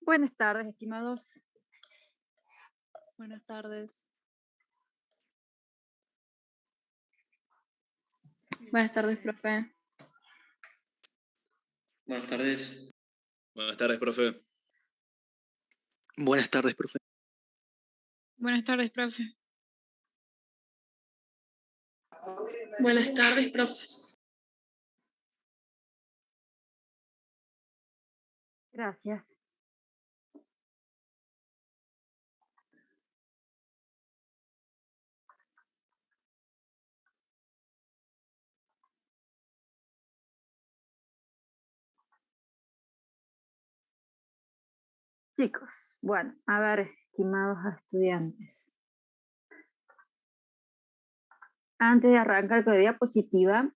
Buenas tardes, estimados. Buenas tardes. Buenas tardes, profe. Buenas tardes. Buenas tardes, profe. Buenas tardes, profe. Buenas tardes, profe. Buenas tardes, profe. Gracias. Chicos, bueno, a ver, estimados estudiantes. Antes de arrancar con la diapositiva,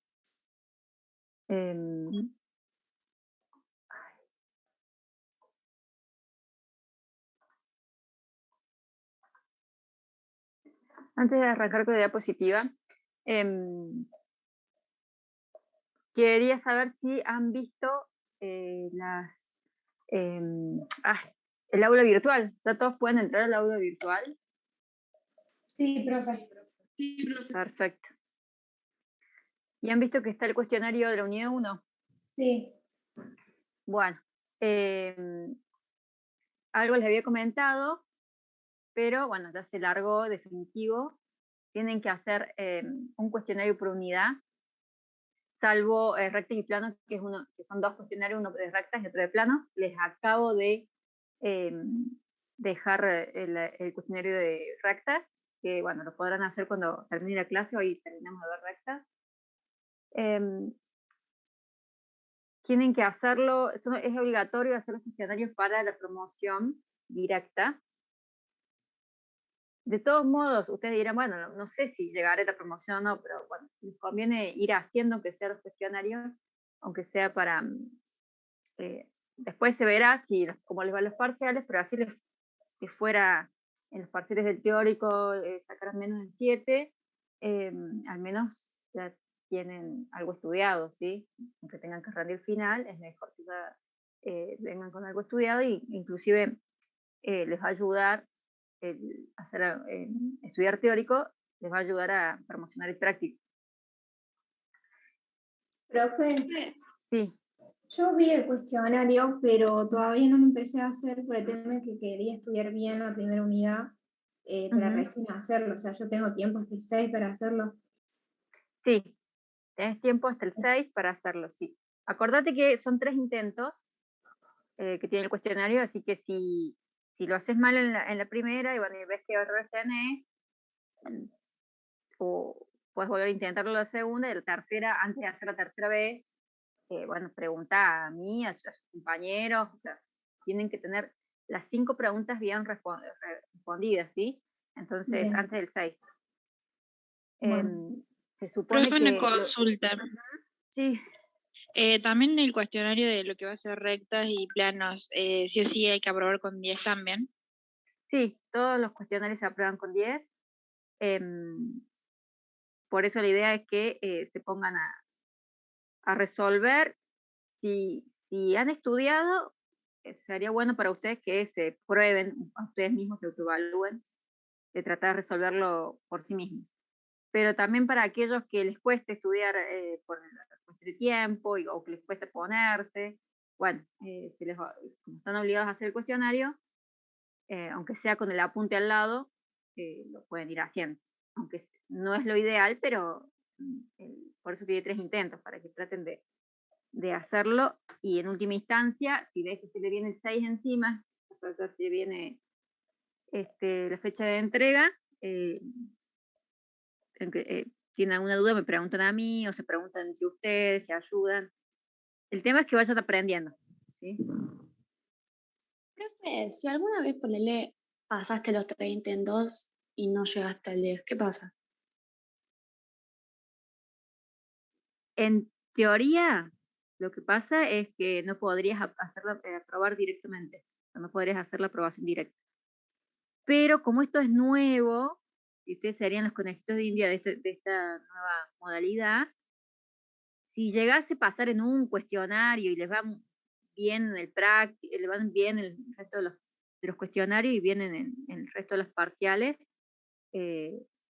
quería saber si han visto el aula virtual. ¿Ya todos pueden entrar al aula virtual? Sí, profe. Perfecto. ¿Y han visto que está el cuestionario de la unidad 1? Sí. Bueno, algo les había comentado, pero bueno, ya se largó definitivo. Tienen que hacer un cuestionario por unidad, salvo rectas y planos, que son dos cuestionarios, uno de rectas y otro de planos. Les acabo de dejar el cuestionario de rectas, que bueno, lo podrán hacer cuando termine la clase. Hoy terminamos de ver rectas. Tienen que hacerlo, es obligatorio hacer los cuestionarios para la promoción directa. De todos modos, ustedes dirán, bueno, no sé si llegaré a la promoción o no, pero bueno, les conviene ir haciendo, aunque sea los cuestionarios, aunque sea para... después se verá cómo les van los parciales, pero así que fuera en los parciales del teórico sacaran menos de 7, al menos ya tienen algo estudiado, ¿sí? Aunque tengan que rendir final, es mejor que ya vengan con algo estudiado, y inclusive les va a ayudar estudiar teórico, les va a ayudar a promocionar el práctico. Profe, Sí. yo vi el cuestionario, pero todavía no lo empecé a hacer por el tema de que quería estudiar bien la primera unidad para recién hacerlo. O sea, yo tengo tiempo hasta el 6 para hacerlo. Sí, tenés tiempo hasta el 6 para hacerlo, sí. Acordate que son 3 intentos que tiene el cuestionario, así que si lo haces mal en la primera y bueno, y ves que errores tenés, o puedes volver a intentarlo la segunda y la tercera, antes de hacer la tercera vez, bueno, pregunta a mí, a sus compañeros, o sea, tienen que tener las 5 preguntas bien respondidas, ¿sí? Entonces, Bien. antes del 6. Bueno. Se supone Profe, una que... consulta. Sí. También el cuestionario de lo que va a ser rectas y planos, sí o sí hay que aprobar con 10 también. Sí, todos los cuestionarios se aprueban con 10. Por eso la idea es que se pongan a resolver. Si han estudiado, sería bueno para ustedes que se prueben, a ustedes mismos se autoevalúen, de tratar de resolverlo por sí mismos. Pero también para aquellos que les cueste estudiar por cuestión de tiempo o que les cueste ponerse, bueno, como están obligados a hacer el cuestionario, aunque sea con el apunte al lado, lo pueden ir haciendo. Aunque no es lo ideal, pero por eso tiene 3 intentos, para que traten de hacerlo, y en última instancia, si ves que se le viene el 6 encima, o sea, ya se viene la fecha de entrega, tienen alguna duda, me preguntan a mí, o se preguntan entre ustedes, se ayudan. El tema es que vayan aprendiendo, ¿sí? Profe, si alguna vez ponele, pasaste los 3 intentos y no llegaste al 10, ¿qué pasa? En teoría, lo que pasa es que no podrías aprobar directamente, no podrías hacer la aprobación directa. Pero como esto es nuevo, y ustedes serían los conejitos de India de esta nueva modalidad, si llegase a pasar en un cuestionario y les va bien en el práctico, van bien el resto de los cuestionarios y vienen en el resto de los parciales,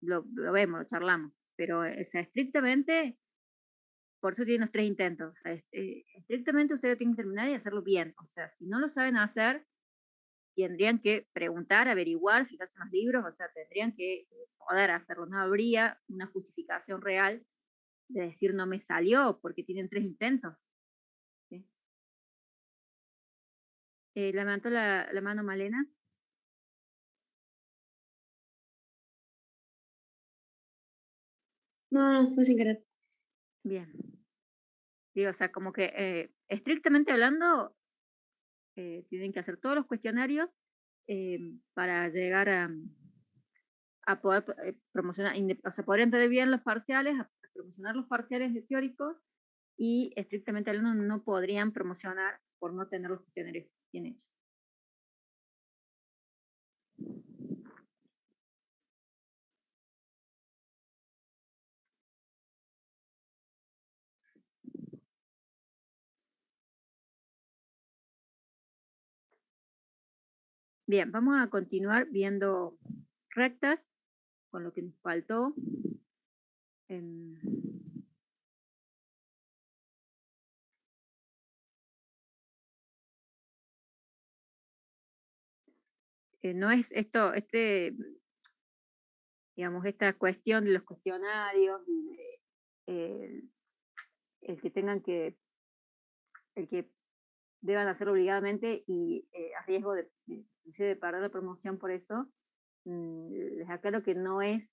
lo vemos, lo charlamos. Pero o sea, estrictamente, por eso tienen los 3 intentos. O sea, estrictamente ustedes tienen que terminar y hacerlo bien. O sea, si no lo saben hacer, tendrían que preguntar, averiguar, fijarse en los libros, o sea, tendrían que poder hacerlo. No habría una justificación real de decir no me salió porque tienen 3 intentos. ¿Sí? Levantó la mano Malena. No, fue sin querer. Bien. Sí, o sea, como que estrictamente hablando, tienen que hacer todos los cuestionarios para llegar a poder promocionar, o sea, poder entender bien los parciales, a promocionar los parciales teóricos y estrictamente hablando no podrían promocionar por no tener los cuestionarios bien hechos. Bien, vamos a continuar viendo rectas con lo que nos faltó. No es esto, digamos, esta cuestión de los cuestionarios, el que tengan que, el que deban hacer obligadamente y a riesgo de perder la promoción por eso, les aclaro que no es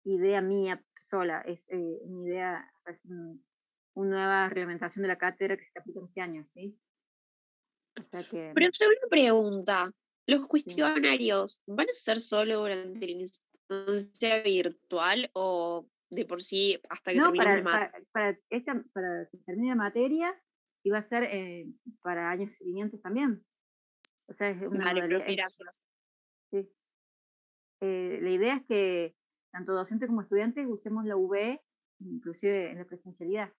idea mía sola, es una idea, o sea, es una nueva reglamentación de la cátedra que se está aplicando este año, ¿sí? O sea que... Pero tengo una pregunta. ¿Los cuestionarios van a ser solo durante la instancia virtual o de por sí hasta que No, terminemos la materia? para que termine la materia iba a ser para años siguientes también. O sea, es una Vale, modalidad. profe, gracias. Sí. La idea es que tanto docentes como estudiantes usemos la UV, inclusive en la presencialidad.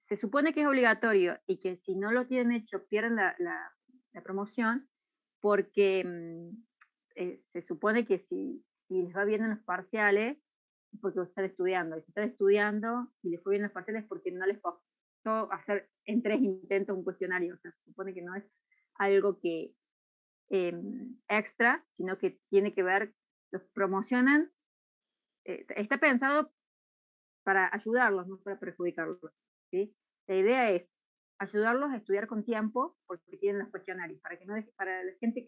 Se supone que es obligatorio y que si no lo tienen hecho pierden la promoción porque se supone que si les va bien en los parciales es porque están estudiando. Y si están estudiando y les fue bien en los parciales es porque no les costó hacer en 3 intentos un cuestionario. O sea, se supone que no es algo que extra, sino que tiene que ver, los promocionan, está pensado para ayudarlos, no para perjudicarlos. ¿Sí? La idea es ayudarlos a estudiar con tiempo, porque tienen los cuestionarios, para que no para la gente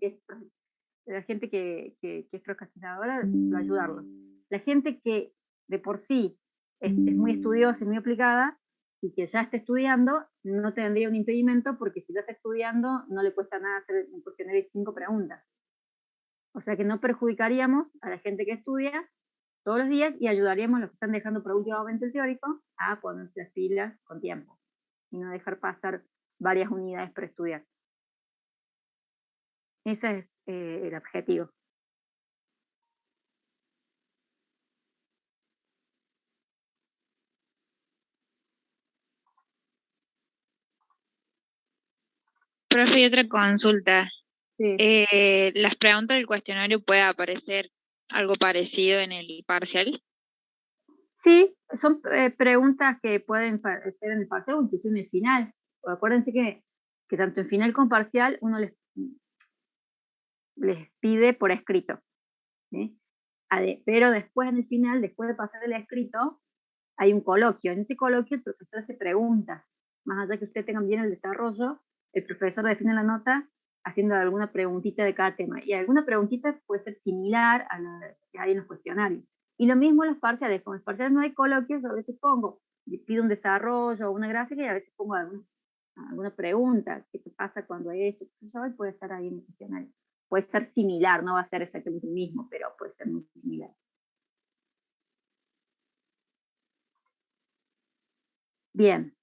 que es procrastinadora, ayudarlos. La gente que de por sí es muy estudiosa y muy aplicada y que ya está estudiando, no tendría un impedimento porque si ya está estudiando no le cuesta nada hacer un cuestionario de 5 preguntas. O sea que no perjudicaríamos a la gente que estudia todos los días y ayudaríamos a los que están dejando por últimamente el teórico a ponerse las pilas con tiempo y no dejar pasar varias unidades para estudiar. Ese es el objetivo. Profe, y otra consulta. Sí. ¿Las preguntas del cuestionario puede aparecer algo parecido en el parcial? Sí, son preguntas que pueden ser en el parcial o incluso en el final. O acuérdense que tanto en final como parcial uno les pide por escrito. ¿Sí? Pero después en el final, después de pasar el escrito, hay un coloquio. En ese coloquio el profesor hace preguntas. Más allá que ustedes tengan bien el desarrollo, el profesor define la nota haciendo alguna preguntita de cada tema. Y alguna preguntita puede ser similar a la que hay en los cuestionarios. Y lo mismo en los parciales. Como en los parciales no hay coloquios, a veces pido un desarrollo o una gráfica y a veces pongo alguna pregunta. ¿Qué te pasa cuando hay esto? Eso puede estar ahí en el cuestionario. Puede ser similar, no va a ser exactamente el mismo, pero puede ser muy similar. Bien.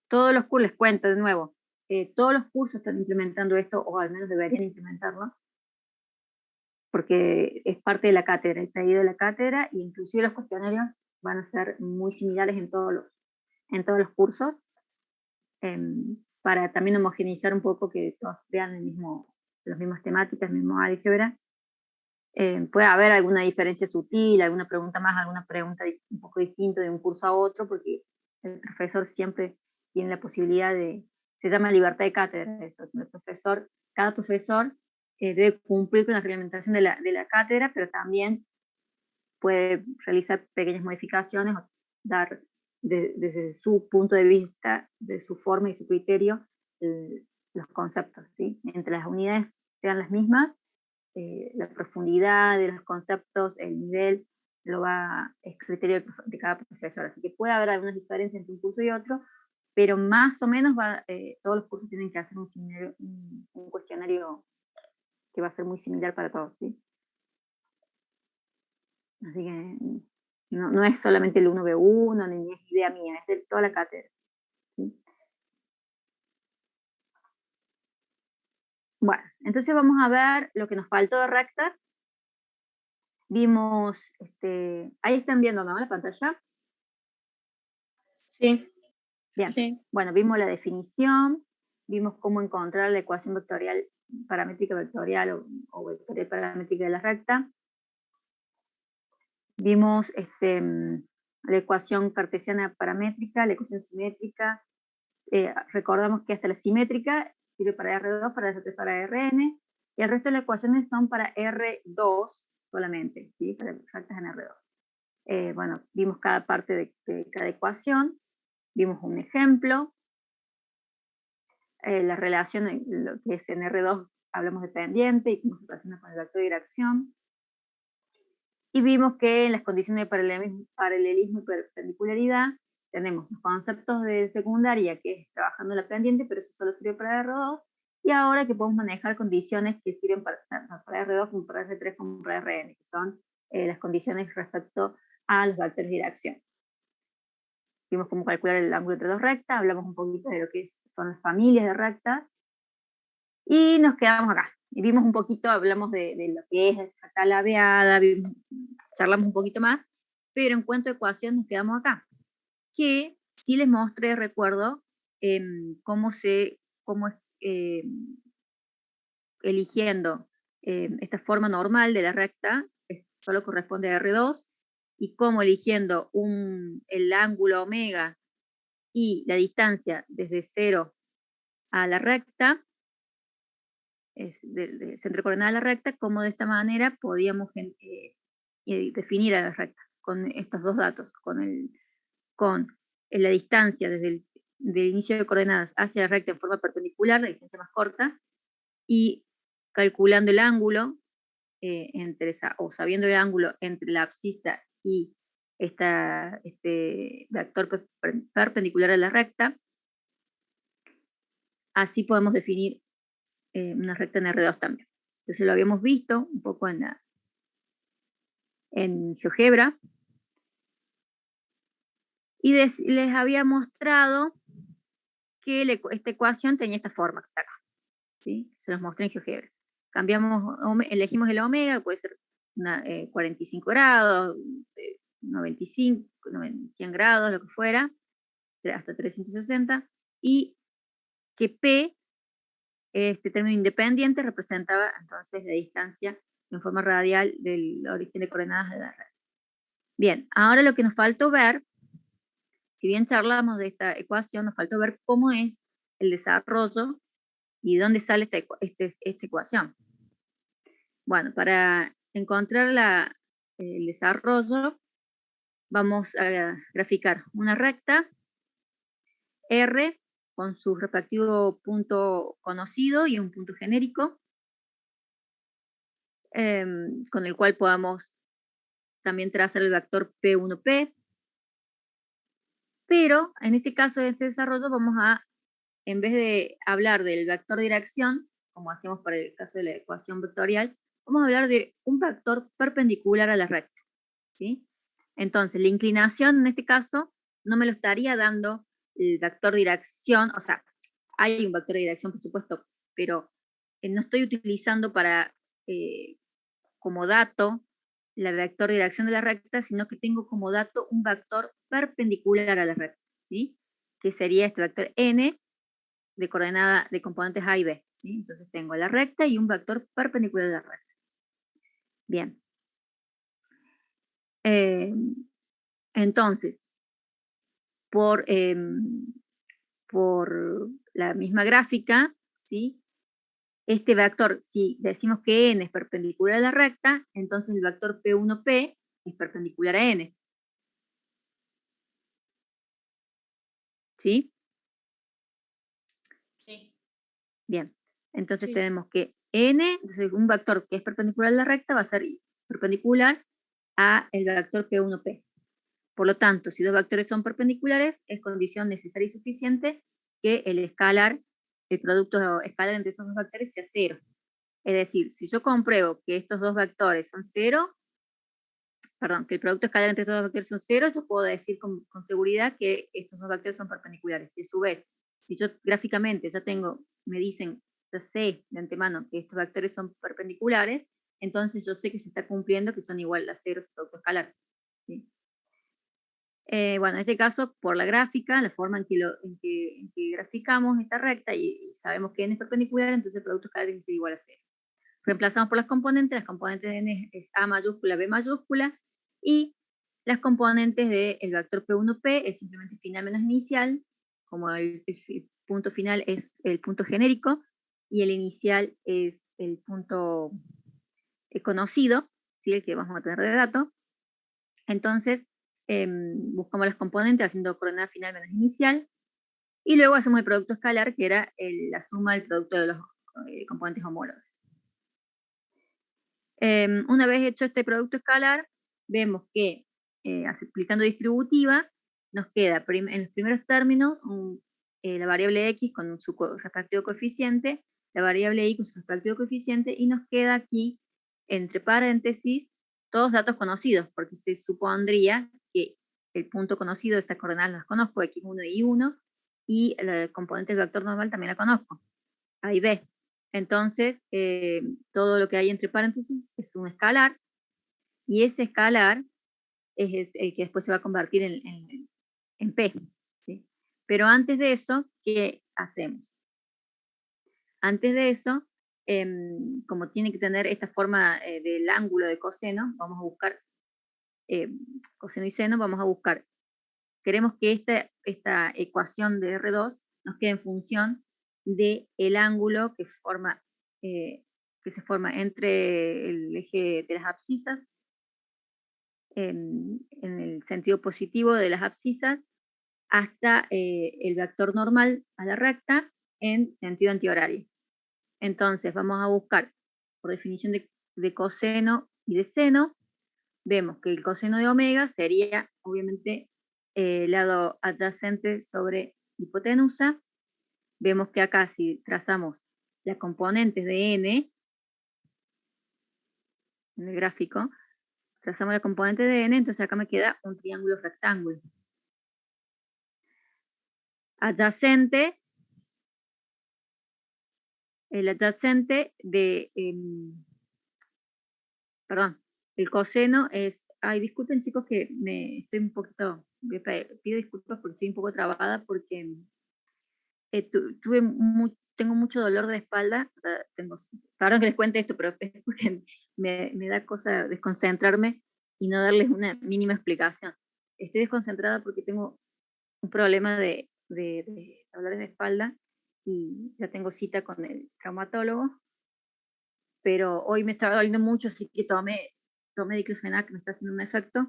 todos los cursos, les cuento de nuevo, todos los cursos están implementando esto, o al menos deberían implementarlo, porque es parte de la cátedra, el pedido de la cátedra, y inclusive los cuestionarios van a ser muy similares en todos los cursos, para también homogeneizar un poco, que todos vean las mismas temáticas, el mismo álgebra. Puede haber alguna diferencia sutil, alguna pregunta más, alguna pregunta un poco distinta de un curso a otro, porque el profesor siempre tiene la posibilidad se llama libertad de cátedra, eso. Cada profesor debe cumplir con la reglamentación de la cátedra, pero también puede realizar pequeñas modificaciones o dar desde su punto de vista, de su forma y su criterio, los conceptos, ¿sí? Entre las unidades sean las mismas, la profundidad de los conceptos, el nivel, es criterio de cada profesor. Así que puede haber algunas diferencias entre un curso y otro, pero más o menos todos los cursos tienen que hacer un cuestionario que va a ser muy similar para todos, ¿sí? Así que no es solamente el 1B1, ni es idea mía, es de toda la cátedra, ¿sí? Bueno, entonces vamos a ver lo que nos faltó de rectas. Vimos, ahí están viendo, ¿no?, la pantalla. Sí. Bien, Sí. bueno, vimos la definición, vimos cómo encontrar la ecuación vectorial, paramétrica vectorial o vectorial paramétrica de la recta. Vimos la ecuación cartesiana paramétrica, la ecuación simétrica. Recordamos que hasta la simétrica sirve para R2, para R3, para Rn, y el resto de las ecuaciones son para R2 solamente, ¿sí? Para rectas en R2. Bueno, vimos cada parte de cada ecuación, vimos un ejemplo, la relación, lo que es en R2 hablamos de pendiente y cómo se relaciona con el vector de dirección. Y vimos que en las condiciones de paralelismo y perpendicularidad tenemos los conceptos de secundaria, que es trabajando la pendiente, pero eso solo sirve para R2, y ahora que podemos manejar condiciones que sirven para R2, como para R3, como para Rn, que son las condiciones respecto a los vectores de dirección. Vimos cómo calcular el ángulo entre dos rectas, hablamos un poquito de lo que son las familias de rectas, y nos quedamos acá. Y vimos un poquito, hablamos de lo que es la recta labiada, charlamos un poquito más, pero en cuanto a ecuación nos quedamos acá. Que sí les mostré, recuerdo, cómo eligiendo esta forma normal de la recta, solo corresponde a R2, y cómo eligiendo el ángulo omega y la distancia desde 0 a la recta, del centro de coordenada de la recta, como de esta manera podíamos definir a la recta con estos dos datos, con la distancia desde el inicio de coordenadas hacia la recta en forma perpendicular, la distancia más corta, y calculando el ángulo o sabiendo el ángulo entre la abscisa y este vector perpendicular a la recta, así podemos definir una recta en R2 también. Entonces lo habíamos visto un poco en GeoGebra, y les había mostrado que esta ecuación tenía esta forma que está acá, ¿sí? Se los mostré en GeoGebra. Elegimos el omega, puede ser 45 grados, 95, 100 grados, lo que fuera, hasta 360, y que P, este término independiente, representaba entonces la distancia en forma radial del origen de coordenadas de la red. Bien, ahora lo que nos faltó ver, si bien charlamos de esta ecuación, nos faltó ver cómo es el desarrollo y dónde sale esta ecuación. Bueno, para encontrar el desarrollo, vamos a graficar una recta R con su respectivo punto conocido y un punto genérico, con el cual podamos también trazar el vector P1P, pero en este caso de este desarrollo vamos a, en vez de hablar del vector de dirección, como hacemos para el caso de la ecuación vectorial, vamos a hablar de un vector perpendicular a la recta, ¿sí? Entonces, la inclinación en este caso no me lo estaría dando el vector de dirección, o sea, hay un vector de dirección, por supuesto, pero no estoy utilizando como dato el vector de dirección de la recta, sino que tengo como dato un vector perpendicular a la recta, ¿sí? Que sería este vector n de coordenada de componentes A y B, ¿sí? Entonces tengo la recta y un vector perpendicular a la recta. Bien. Entonces, por la misma gráfica, ¿sí? Este vector, si decimos que n es perpendicular a la recta, entonces el vector P1P es perpendicular a n. ¿Sí? Sí. Bien. Entonces Sí. tenemos que n, entonces un vector que es perpendicular a la recta va a ser perpendicular a el vector P1P. Por lo tanto, si dos vectores son perpendiculares, es condición necesaria y suficiente que el producto escalar entre esos dos vectores sea 0. Es decir, si yo compruebo que estos dos vectores son 0, perdón, que el producto escalar entre estos dos vectores son 0, yo puedo decir con seguridad que estos dos vectores son perpendiculares. Y a su vez, si yo gráficamente ya me dicen, ya sé de antemano que estos vectores son perpendiculares, entonces yo sé que se está cumpliendo que son igual a 0 su producto escalar. ¿Sí? Bueno, en este caso, por la gráfica, la forma en que graficamos esta recta y sabemos que n es perpendicular, entonces el producto escalar tiene que ser igual a 0. Reemplazamos por las componentes de n es A mayúscula, B mayúscula, y las componentes del vector P1P es simplemente final menos inicial, como el punto final es el punto genérico, y el inicial es el punto conocido, ¿sí? El que vamos a tener de dato. Entonces, buscamos las componentes haciendo coordenada final menos inicial, y luego hacemos el producto escalar, que era la suma del producto de los componentes homólogos. Una vez hecho este producto escalar, vemos que aplicando distributiva, nos queda en los primeros términos la variable x con su respectivo coeficiente, la variable y con su respectivo coeficiente, y nos queda aquí, entre paréntesis, todos datos conocidos, porque se supondría que el punto conocido, estas coordenadas las conozco, x1 y y1, y el componente del vector normal también la conozco, A y B. Entonces, todo lo que hay entre paréntesis es un escalar, y ese escalar es el que después se va a convertir en P. ¿Sí? Pero antes de eso, ¿qué hacemos? Antes de eso, como tiene que tener esta forma del ángulo de coseno, vamos a buscar coseno y seno, vamos a buscar, queremos que esta ecuación de R2 nos quede en función del ángulo que se forma entre el eje de las abscisas, en el sentido positivo de las abscisas, hasta el vector normal a la recta en sentido antihorario. Entonces vamos a buscar, por definición de coseno y de seno, vemos que el coseno de omega sería, obviamente, el lado adyacente sobre hipotenusa. Vemos que acá, si trazamos las componentes de n, en el gráfico, trazamos la componente de n, entonces acá me queda un triángulo rectángulo. Adyacente, el adyacente de, perdón, el coseno es, ay, disculpen chicos que estoy un poquito, pido disculpas porque estoy un poco trabada porque tengo mucho dolor de espalda, perdón que les cuente esto, pero es porque me da cosa desconcentrarme y no darles una mínima explicación. Estoy desconcentrada porque tengo un problema de dolores de espalda y ya tengo cita con el traumatólogo, pero hoy me estaba doliendo mucho, así que tomé diclofenac, que me está haciendo un efecto,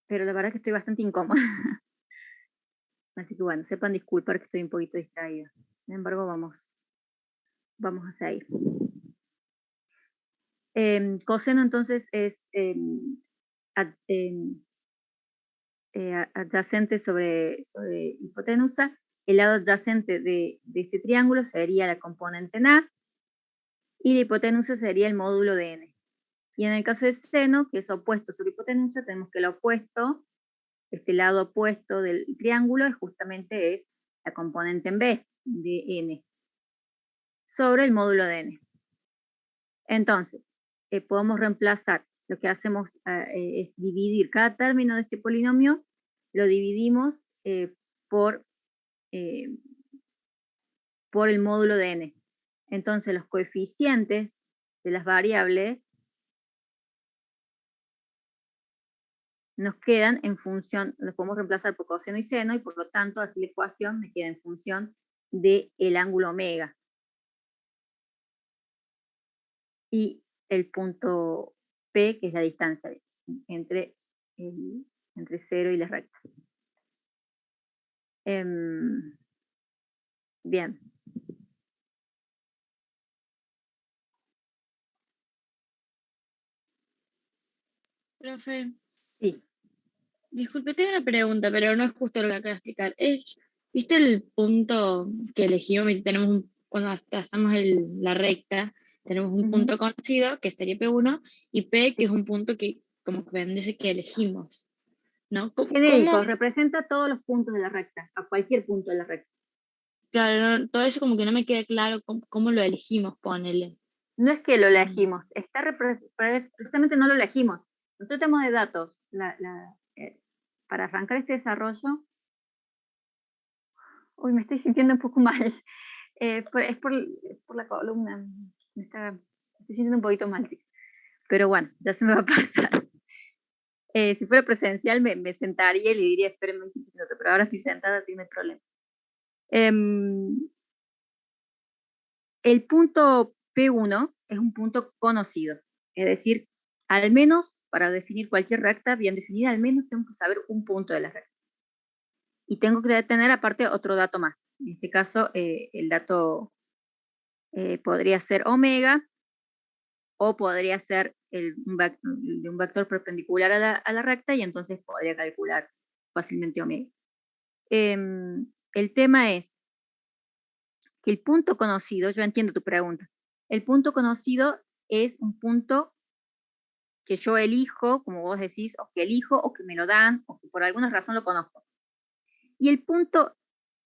pero la verdad que estoy bastante incómoda. Así que bueno, sepan disculpar que estoy un poquito distraída. Sin embargo, vamos a seguir. Coseno entonces es adyacente sobre hipotenusa. El lado adyacente de este triángulo sería la componente en A, y la hipotenusa sería el módulo de n. Y en el caso de seno, que es opuesto sobre hipotenusa, tenemos que el opuesto, este lado opuesto del triángulo justamente es la componente en B de n sobre el módulo de n. Entonces, podemos reemplazar, lo que hacemos es dividir cada término de este polinomio, lo dividimos por el módulo de n. Entonces, los coeficientes de las variables nos quedan en función, los podemos reemplazar por coseno y seno, y por lo tanto, así la ecuación me queda en función del ángulo omega. Y el punto P, que es la distancia entre 0 y la recta. Bien. Profe, Sí. disculpe, tengo una pregunta, pero no es justo lo que acaba de explicar. ¿Viste el punto que elegimos? Y tenemos cuando trazamos la recta, tenemos un punto conocido, que sería P1, y P, que es un punto que como que dice que elegimos, ¿no? Genérico, representa todos los puntos de la recta, a cualquier punto de la recta. Claro, todo eso como que no me queda claro cómo lo elegimos, ponele. No es que lo elegimos, precisamente no lo elegimos. Nosotros tenemos de datos, para arrancar este desarrollo, uy, me estoy sintiendo un poco mal, es por la columna, estoy sintiendo un poquito mal, pero bueno, ya se me va a pasar. Si fuera presencial me sentaría y le diría, espérenme un minuto, pero ahora estoy sentada, así no hay problema. El punto P1 es un punto conocido, es decir, al menos para definir cualquier recta bien definida, al menos tengo que saber un punto de la recta. Y tengo que tener aparte otro dato más. En este caso, el dato podría ser omega, o podría ser de un vector perpendicular a la recta, y entonces podría calcular fácilmente omega. El tema es que el punto conocido, yo entiendo tu pregunta, el punto conocido es un punto que yo elijo, como vos decís, o que elijo, o que me lo dan, o que por alguna razón lo conozco. Y el punto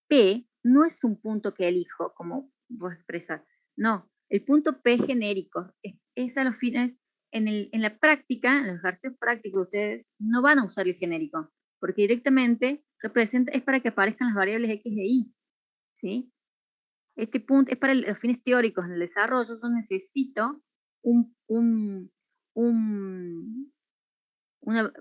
P no es un punto que elijo, como vos expresás. No, el punto P genérico es a los fines, en la práctica, en los ejercicios prácticos, ustedes no van a usar el genérico, porque directamente es para que aparezcan las variables X e Y, ¿sí? Este punto es para los fines teóricos. En el desarrollo yo necesito una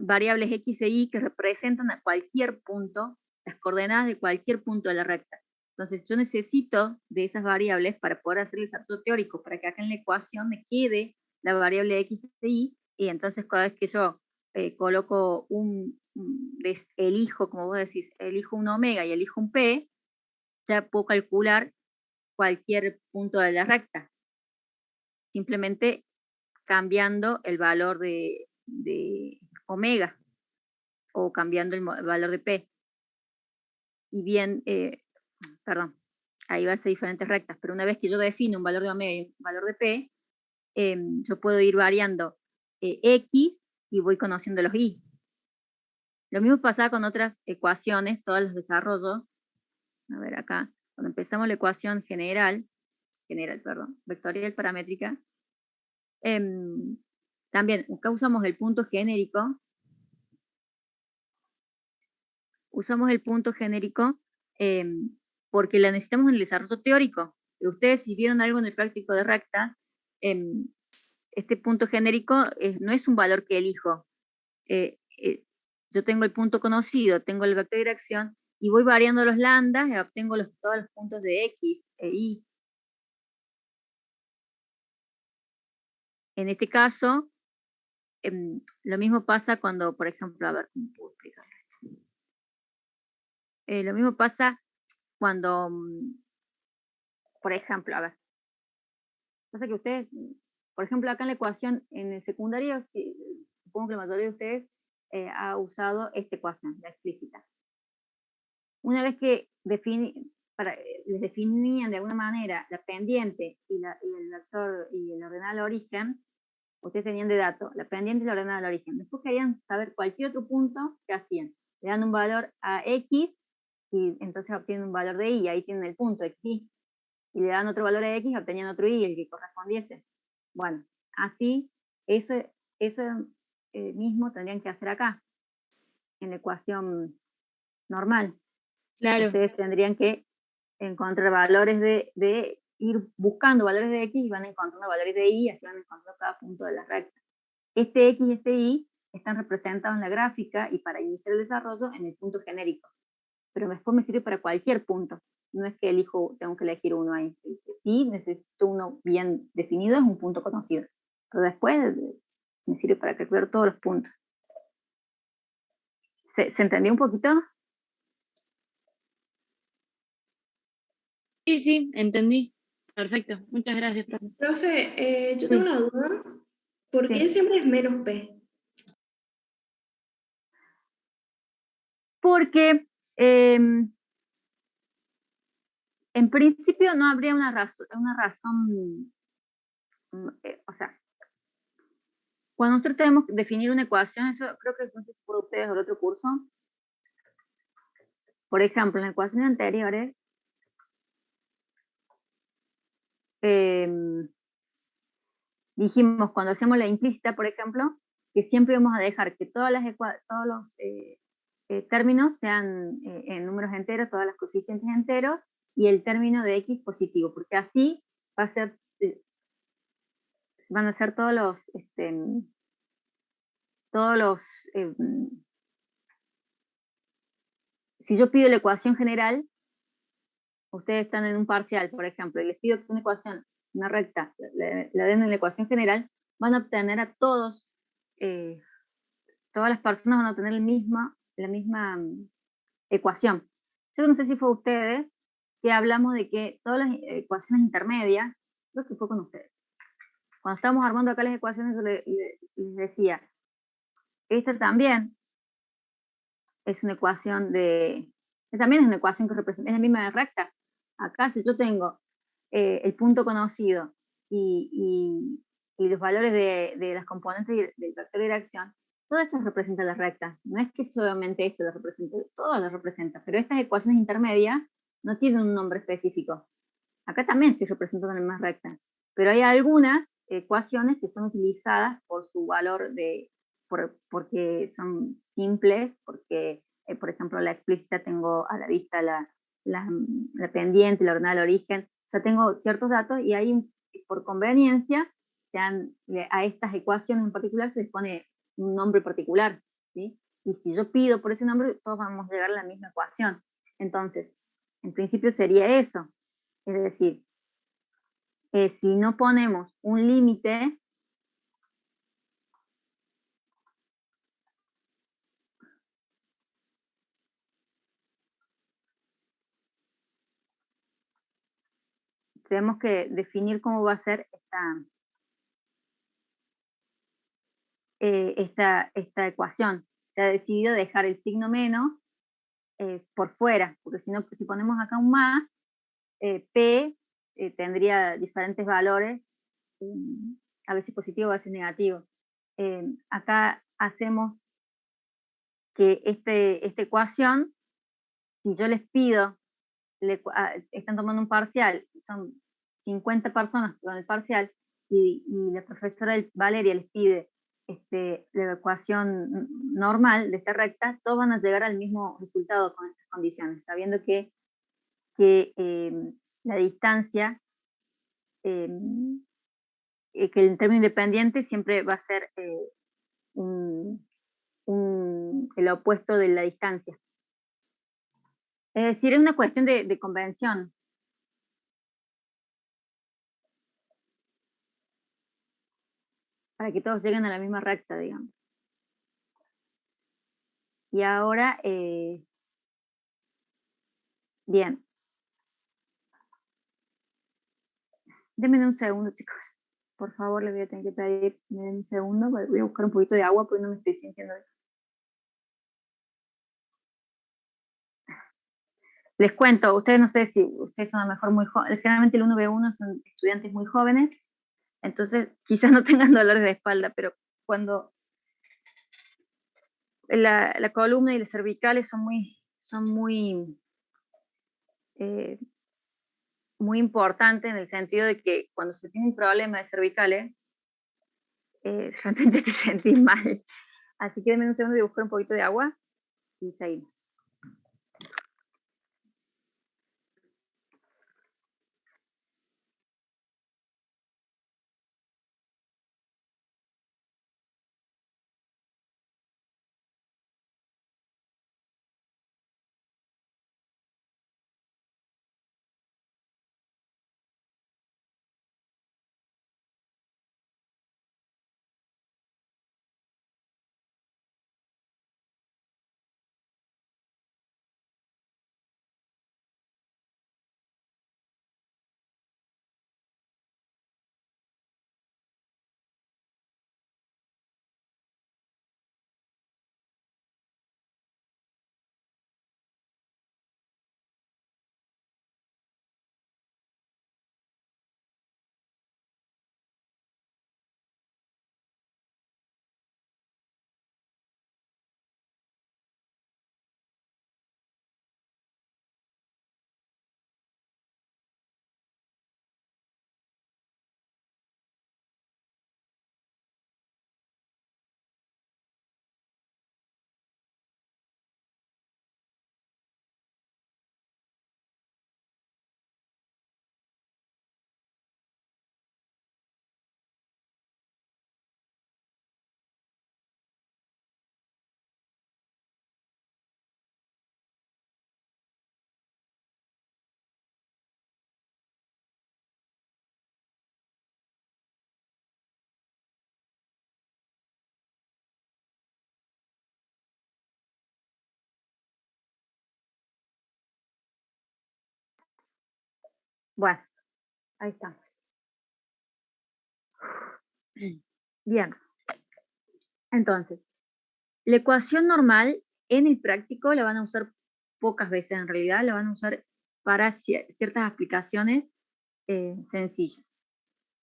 variables X e Y que representan a cualquier punto, las coordenadas de cualquier punto de la recta. Entonces yo necesito de esas variables para poder hacer el desarrollo teórico, para que acá en la ecuación me quede la variable X e Y, y entonces cada vez que yo coloco elijo, como vos decís, elijo un omega y elijo un P, ya puedo calcular cualquier punto de la recta, simplemente cambiando el valor de omega o cambiando el valor de P. Y bien, perdón, ahí va a ser diferentes rectas, pero una vez que yo defino un valor de omega y un valor de P, yo puedo ir variando X y voy conociendo los Y. Lo mismo pasa con otras ecuaciones, todos los desarrollos. A ver acá, cuando empezamos la ecuación vectorial paramétrica, también acá usamos el punto genérico. Usamos el punto genérico porque la necesitamos en el desarrollo teórico. Pero ustedes, si vieron algo en el práctico de recta, este punto genérico no es un valor que elijo. Yo tengo el punto conocido, tengo el vector de dirección, y voy variando los lambdas y obtengo todos los puntos de X e Y. En este caso, lo mismo pasa cuando, por ejemplo, a ver, ¿cómo puedo explicarlo esto? Lo mismo pasa cuando, por ejemplo, a ver, pasa que ustedes, por ejemplo, acá en la ecuación, en el secundario, supongo que la mayoría de ustedes ha usado esta ecuación, la explícita. Una vez que les definían de alguna manera la pendiente y el vector y el ordenado al origen, ustedes tenían de dato la pendiente y el ordenado al origen. Después querían saber cualquier otro punto, ¿qué hacían? le dan un valor a X, y entonces obtienen un valor de Y, ahí tienen el punto, X, y le dan otro valor a X, obtenían otro Y, el que correspondiese. Bueno, así, eso mismo tendrían que hacer acá, en la ecuación normal. Claro. Ustedes tendrían que encontrar valores de ir buscando valores de X y van encontrando valores de Y, así van encontrando cada punto de la recta. Este X y este Y están representados en la gráfica y para iniciar el desarrollo en el punto genérico. Pero después me sirve para cualquier punto. No es que tengo que elegir uno ahí. Si necesito uno bien definido, es un punto conocido. Pero después me sirve para calcular todos los puntos. ¿Se entendió un poquito? Sí, entendí. Perfecto. Muchas gracias, profe. Profe, yo tengo una duda. ¿Por qué Sí. siempre es menos P? Porque en principio no habría una razón, o sea, cuando nosotros tenemos que definir una ecuación, eso creo que es por ustedes del otro curso. Por ejemplo, en ecuaciones anteriores, dijimos cuando hacemos la implícita, por ejemplo, que siempre vamos a dejar que todos los términos sean en números enteros, todas las coeficientes enteros, y el término de X positivo, porque así va a ser, van a ser todos los si yo pido la ecuación general, ustedes están en un parcial, por ejemplo, y les pido que una ecuación, una recta, la den en la ecuación general, van a obtener a todas las personas van a obtener la misma ecuación. Yo no sé si fue ustedes que hablamos de que todas las ecuaciones intermedias, creo que fue con ustedes. Cuando estábamos armando acá las ecuaciones, yo les decía, esta también es una ecuación también es una ecuación que representa, es la misma recta. Acá si yo tengo el punto conocido y los valores de las componentes del vector de dirección, todo esto representa la recta. No es que solamente esto lo representa, todo lo representa, pero estas ecuaciones intermedias no tienen un nombre específico. Acá también estoy representando la misma recta, pero hay algunas ecuaciones que son utilizadas por su valor porque son simples, porque, por ejemplo, la explícita tengo a la vista la pendiente, la ordenada del origen, o sea, tengo ciertos datos y ahí, por conveniencia, a estas ecuaciones en particular se les pone un nombre particular, ¿sí? Y si yo pido por ese nombre, todos vamos a llegar a la misma ecuación. Entonces, en principio sería eso. Es decir, si no ponemos un límite, tenemos que definir cómo va a ser esta ecuación. Se ha decidido dejar el signo menos por fuera, porque si no, si ponemos acá un más, P tendría diferentes valores, a veces positivo, a veces negativo. Acá hacemos que esta ecuación, si yo les pido, están tomando un parcial, son 50 personas con el parcial, y la profesora Valeria les pide la ecuación normal de esta recta, todos van a llegar al mismo resultado con estas condiciones, sabiendo que la distancia, que el término independiente siempre va a ser el opuesto de la distancia. Es decir, es una cuestión de convención. Para que todos lleguen a la misma recta, digamos. Y ahora, bien. Denme un segundo, chicos. Por favor, les voy a tener que pedir, me den un segundo, voy a buscar un poquito de agua porque no me estoy sintiendo eso. Les cuento, ustedes no sé si ustedes son a lo mejor muy jóvenes, generalmente el 1B1 son estudiantes muy jóvenes, entonces quizás no tengan dolores de espalda, pero cuando la columna y las cervicales son muy importantes en el sentido de que cuando se tiene un problema de cervicales, realmente te sentís mal. Así que denme un segundo de buscar un poquito de agua y seguimos. Bueno, ahí estamos. Bien. Entonces, la ecuación normal en el práctico la van a usar pocas veces en realidad, la van a usar para ciertas aplicaciones sencillas.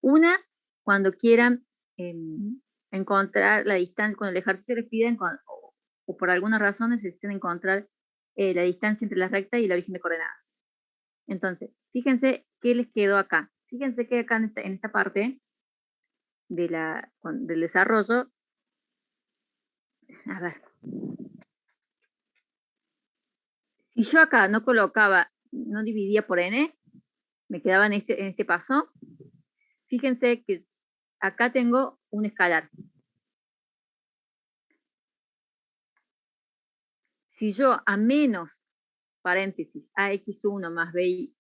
Una, cuando quieran encontrar la distancia, cuando el ejercicio les piden, o por alguna razón necesiten encontrar la distancia entre la recta y el origen de coordenadas. Entonces, fíjense qué les quedó acá. Fíjense que acá en esta parte del desarrollo, a ver, si yo acá no colocaba, no dividía por n, me quedaba en este paso, fíjense que acá tengo un escalar. Si yo a menos, paréntesis, ax1 más bi,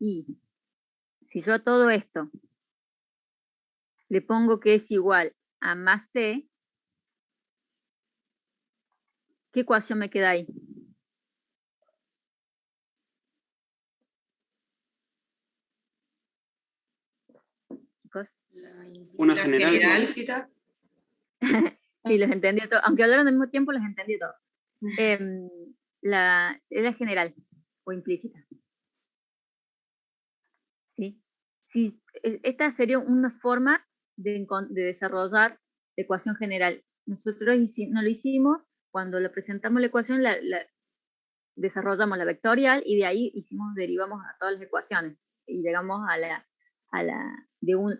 si yo a todo esto le pongo que es igual a más c, ¿qué ecuación me queda ahí? Chicos. Una general. Implícita. Sí, los entendí todos. Aunque hablaron al mismo tiempo, los entendí todos. Es la general o implícita. ¿Sí? Esta sería una forma de desarrollar la ecuación general. Nosotros no lo hicimos, cuando le presentamos la ecuación, desarrollamos la vectorial y de ahí derivamos a todas las ecuaciones y llegamos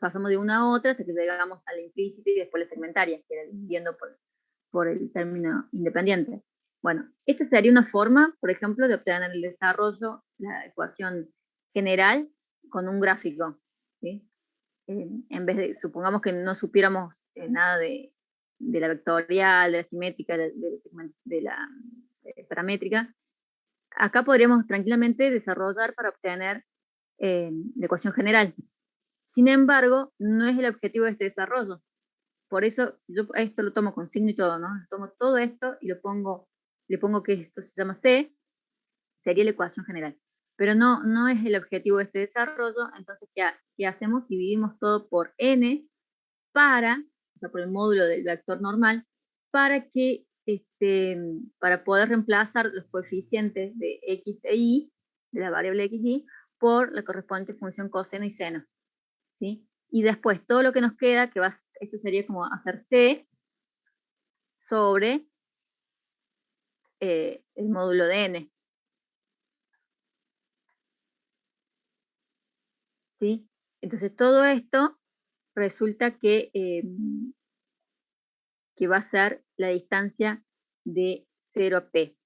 pasamos de una a otra hasta que llegamos a la implícita y después la segmentaria, que era dividiendo por el término independiente. Bueno, esta sería una forma, por ejemplo, de obtener el desarrollo, la ecuación general con un gráfico, ¿sí? En vez de, supongamos que no supiéramos nada de la vectorial, de la simétrica, de la paramétrica, acá podríamos tranquilamente desarrollar para obtener la ecuación general. Sin embargo, no es el objetivo de este desarrollo. Por eso, si yo esto lo tomo con signo y todo, ¿no? Tomo todo esto y le pongo que esto se llama C, sería la ecuación general. Pero no es el objetivo de este desarrollo, entonces, ¿qué hacemos? Dividimos todo por n o sea, por el módulo del vector normal, para poder reemplazar los coeficientes de x e y, de la variable x y, por la correspondiente función coseno y seno, ¿sí? Y después todo lo que nos queda, esto sería como hacer c sobre el módulo de n. ¿Sí? Entonces todo esto resulta que va a ser la distancia de 0p.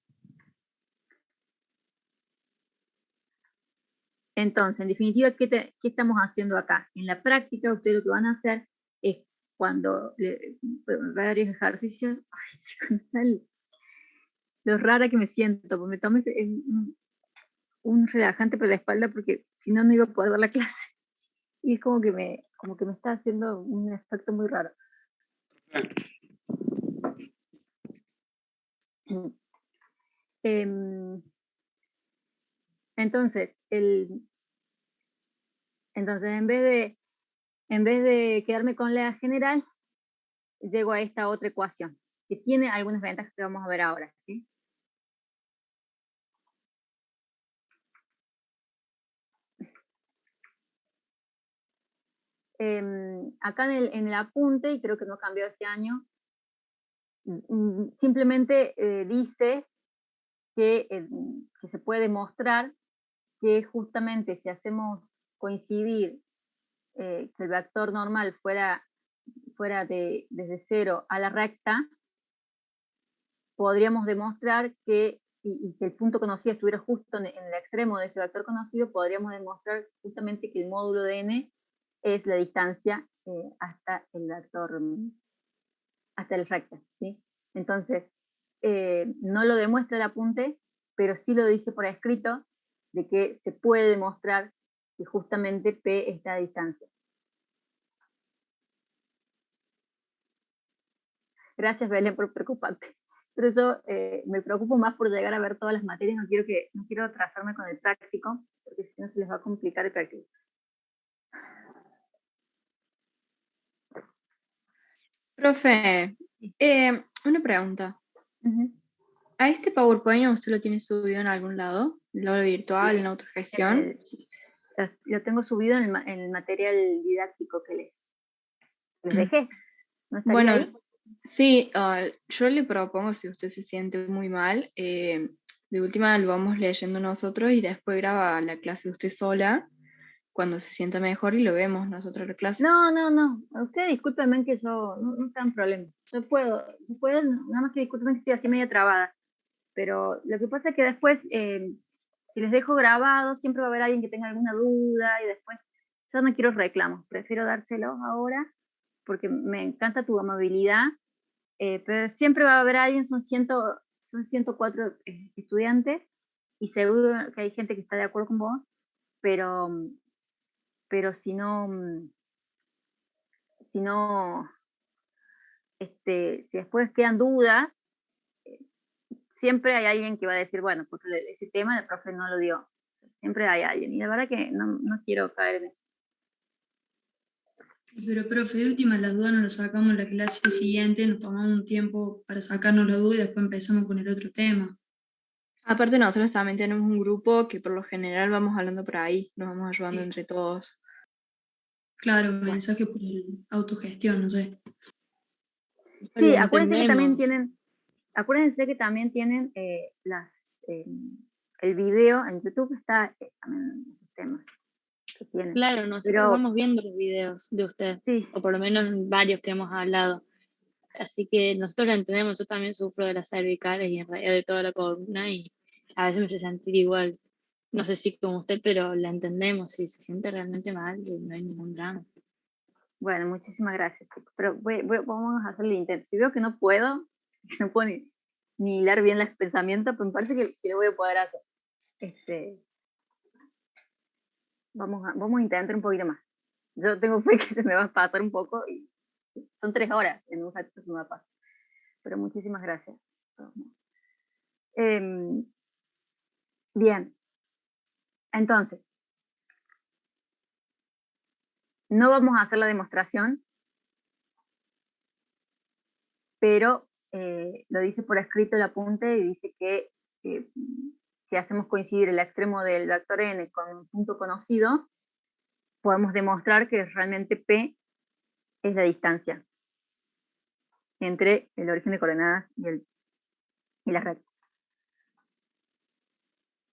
Entonces, en definitiva, ¿qué estamos haciendo acá? En la práctica, ustedes lo que van a hacer es cuando varios ejercicios, lo rara que me siento, porque me tomé un relajante para la espalda porque si no, no iba a poder dar la clase. Y es como que me está haciendo un efecto muy raro. Entonces, en vez de quedarme con la general, llego a esta otra ecuación, que tiene algunas ventajas que vamos a ver ahora, ¿sí? Acá en el apunte, y creo que no cambió este año, simplemente dice que se puede demostrar que justamente si hacemos coincidir que el vector normal fuera desde 0 a la recta, podríamos demostrar que, y que el punto conocido estuviera justo en el extremo de ese vector conocido, podríamos demostrar justamente que el módulo de n es la distancia hasta el vector, hasta el recta, ¿sí? Entonces, no lo demuestra el apunte, pero sí lo dice por escrito, de que se puede demostrar que justamente P es la distancia. Gracias, Belén, por preocuparte. Pero yo me preocupo más por llegar a ver todas las materias, no quiero atrasarme con el práctico, porque si no se les va a complicar el práctico. Profe, una pregunta. ¿A este PowerPoint usted lo tiene subido en algún lado? ¿En el aula virtual, en autogestión? Lo tengo subido en el material didáctico que les dejé. ¿No estaría Bueno, ahí? sí, yo le propongo, si usted se siente muy mal, de última lo vamos leyendo nosotros y después graba la clase usted sola cuando se sienta mejor y lo vemos nosotros la clase. No. Ustedes discúlpenme que yo, no sean problemas. Yo puedo, nada más que discúlpenme que estoy así medio trabada. Pero lo que pasa es que después, si les dejo grabado, siempre va a haber alguien que tenga alguna duda y después, yo no quiero reclamos, prefiero dárselos ahora porque me encanta tu amabilidad, pero siempre va a haber alguien, son 104 estudiantes y seguro que hay gente que está de acuerdo con vos, pero si si después quedan dudas, siempre hay alguien que va a decir, bueno, porque ese tema el profe no lo dio. Siempre hay alguien. Y la verdad que no quiero caer en eso. Pero, profe, de última, las dudas nos las sacamos en la clase siguiente, nos tomamos un tiempo para sacarnos la duda y después empezamos con el otro tema. Aparte nosotros también tenemos un grupo que por lo general vamos hablando por ahí, nos vamos ayudando entre todos. Claro, mensaje por autogestión, no sé. Sí, Lo acuérdense que también entendemos. tienen el video en YouTube, está también esos temas que tienen. Claro, nosotros vamos viendo los videos de usted, Sí. o por lo menos varios que hemos hablado. Así que nosotros lo entendemos, yo también sufro de las cervicales y en realidad de toda la columna y a veces me hace sentir igual. No sé si como usted, pero la entendemos. Si se siente realmente mal, no hay ningún drama. Bueno, muchísimas gracias, chicos. Pero vamos a hacer el intento. Si veo que no puedo ni hilar bien los pensamientos, pues me parece que lo voy a poder hacer. Vamos a intentar un poquito más. Yo tengo fe que se me va a pasar un poco y son 3 horas, en un ratito se me va a pasar. Pero muchísimas gracias. Bien. Entonces, no vamos a hacer la demostración, pero lo dice por escrito el apunte y dice que si hacemos coincidir el extremo del vector n con un punto conocido, podemos demostrar que realmente P es la distancia entre el origen de coordenadas y la recta.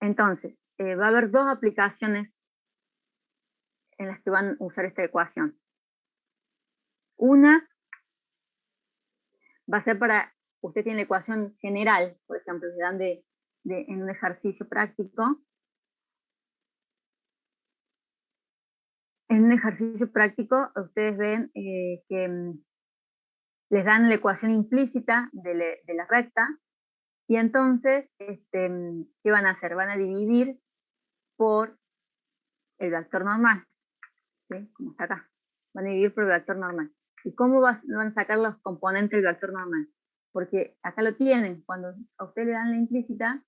Entonces, va a haber dos aplicaciones en las que van a usar esta ecuación. Una va a ser para, usted tiene la ecuación general, por ejemplo, le dan en un ejercicio práctico. En un ejercicio práctico, ustedes ven que les dan la ecuación implícita de la recta, y entonces, ¿qué van a hacer? Van a dividir por el vector normal, ¿sí? Como está acá. Van a dividir por el vector normal. ¿Y cómo van a sacar los componentes del vector normal? Porque acá lo tienen, cuando a usted le dan la implícita,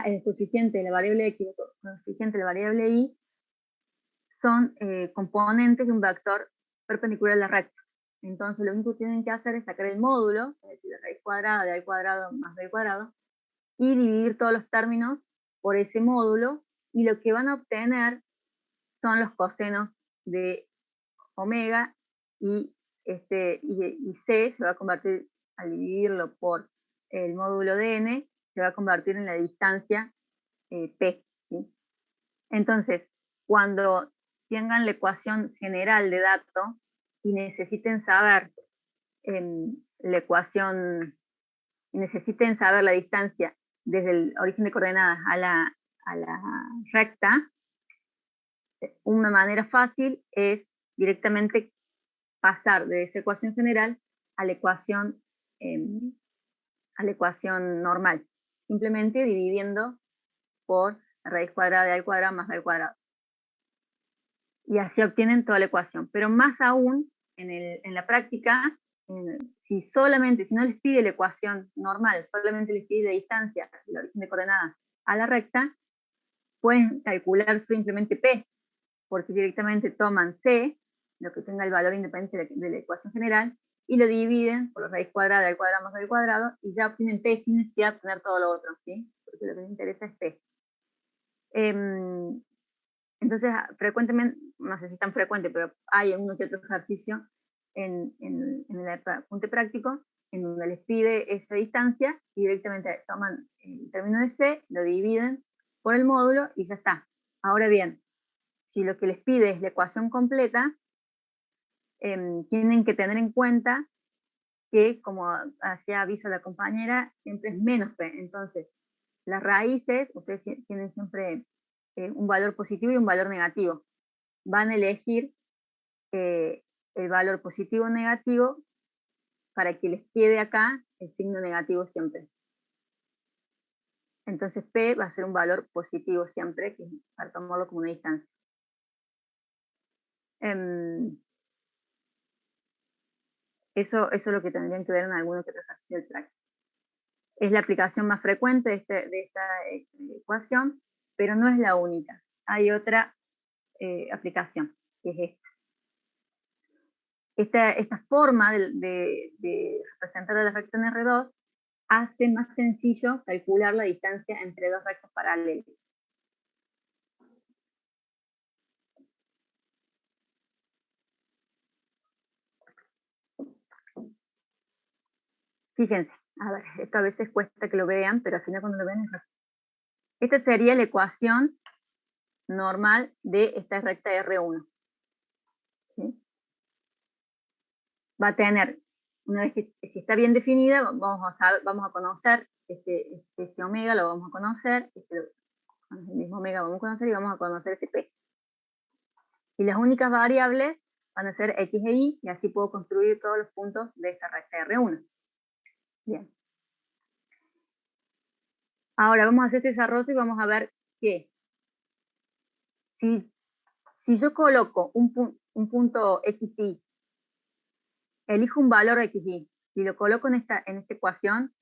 el coeficiente de la variable X y el coeficiente de la variable Y son componentes de un vector perpendicular a la recta. Entonces lo único que tienen que hacer es sacar el módulo, es decir, la raíz cuadrada de a al cuadrado más b al cuadrado, y dividir todos los términos por ese módulo, y lo que van a obtener son los cosenos de omega, y C se va a convertir, al dividirlo por el módulo de n, se va a convertir en la distancia P, ¿sí? Entonces, cuando tengan la ecuación general de datos y necesiten saber la ecuación, necesiten saber la distancia desde el origen de coordenadas a la recta, una manera fácil es directamente pasar de esa ecuación general a la ecuación normal, simplemente dividiendo por la raíz cuadrada de a al cuadrado más b al cuadrado. Y así obtienen toda la ecuación. Pero más aún, en la práctica, si no les pide la ecuación normal, solamente les pide la distancia del origen de coordenadas a la recta, pueden calcular simplemente P, porque directamente toman C, lo que tenga el valor independiente de la ecuación general, y lo dividen por la raíz cuadrada del cuadrado más del cuadrado, y ya obtienen P sin necesidad de obtener todo lo otro, ¿sí? Porque lo que les interesa es P. Entonces, frecuentemente, no sé si es tan frecuente, pero hay uno que otro ejercicio en el apunte práctico en donde les pide esa distancia y directamente toman el término de C, lo dividen por el módulo y ya está. Ahora bien, si lo que les pide es la ecuación completa, tienen que tener en cuenta que, como hacía aviso la compañera, siempre es menos P. Entonces, las raíces, ustedes tienen siempre un valor positivo y un valor negativo. Van a elegir el valor positivo o negativo para que les quede acá el signo negativo siempre. Entonces P va a ser un valor positivo siempre, que para tomarlo como una distancia. Eso es lo que tendrían que ver en algún otro ejercicio del práctico. Es la aplicación más frecuente de esta ecuación, pero no es la única. Hay otra aplicación, que es esta. Esta forma de representar la recta en R2 hace más sencillo calcular la distancia entre dos rectos paralelos. Fíjense, a ver, esto a veces cuesta que lo vean, pero al final cuando lo ven es rápido. Esta sería la ecuación normal de esta recta R1. ¿Sí? Va a tener, una vez que si está bien definida, vamos a conocer este omega, lo vamos a conocer, el mismo omega vamos a conocer y vamos a conocer este P. Y las únicas variables van a ser X e Y, y así puedo construir todos los puntos de esta recta R1. Bien. Ahora vamos a hacer este desarrollo y vamos a ver que si yo coloco un punto XY, elijo un valor XY y lo coloco en esta ecuación,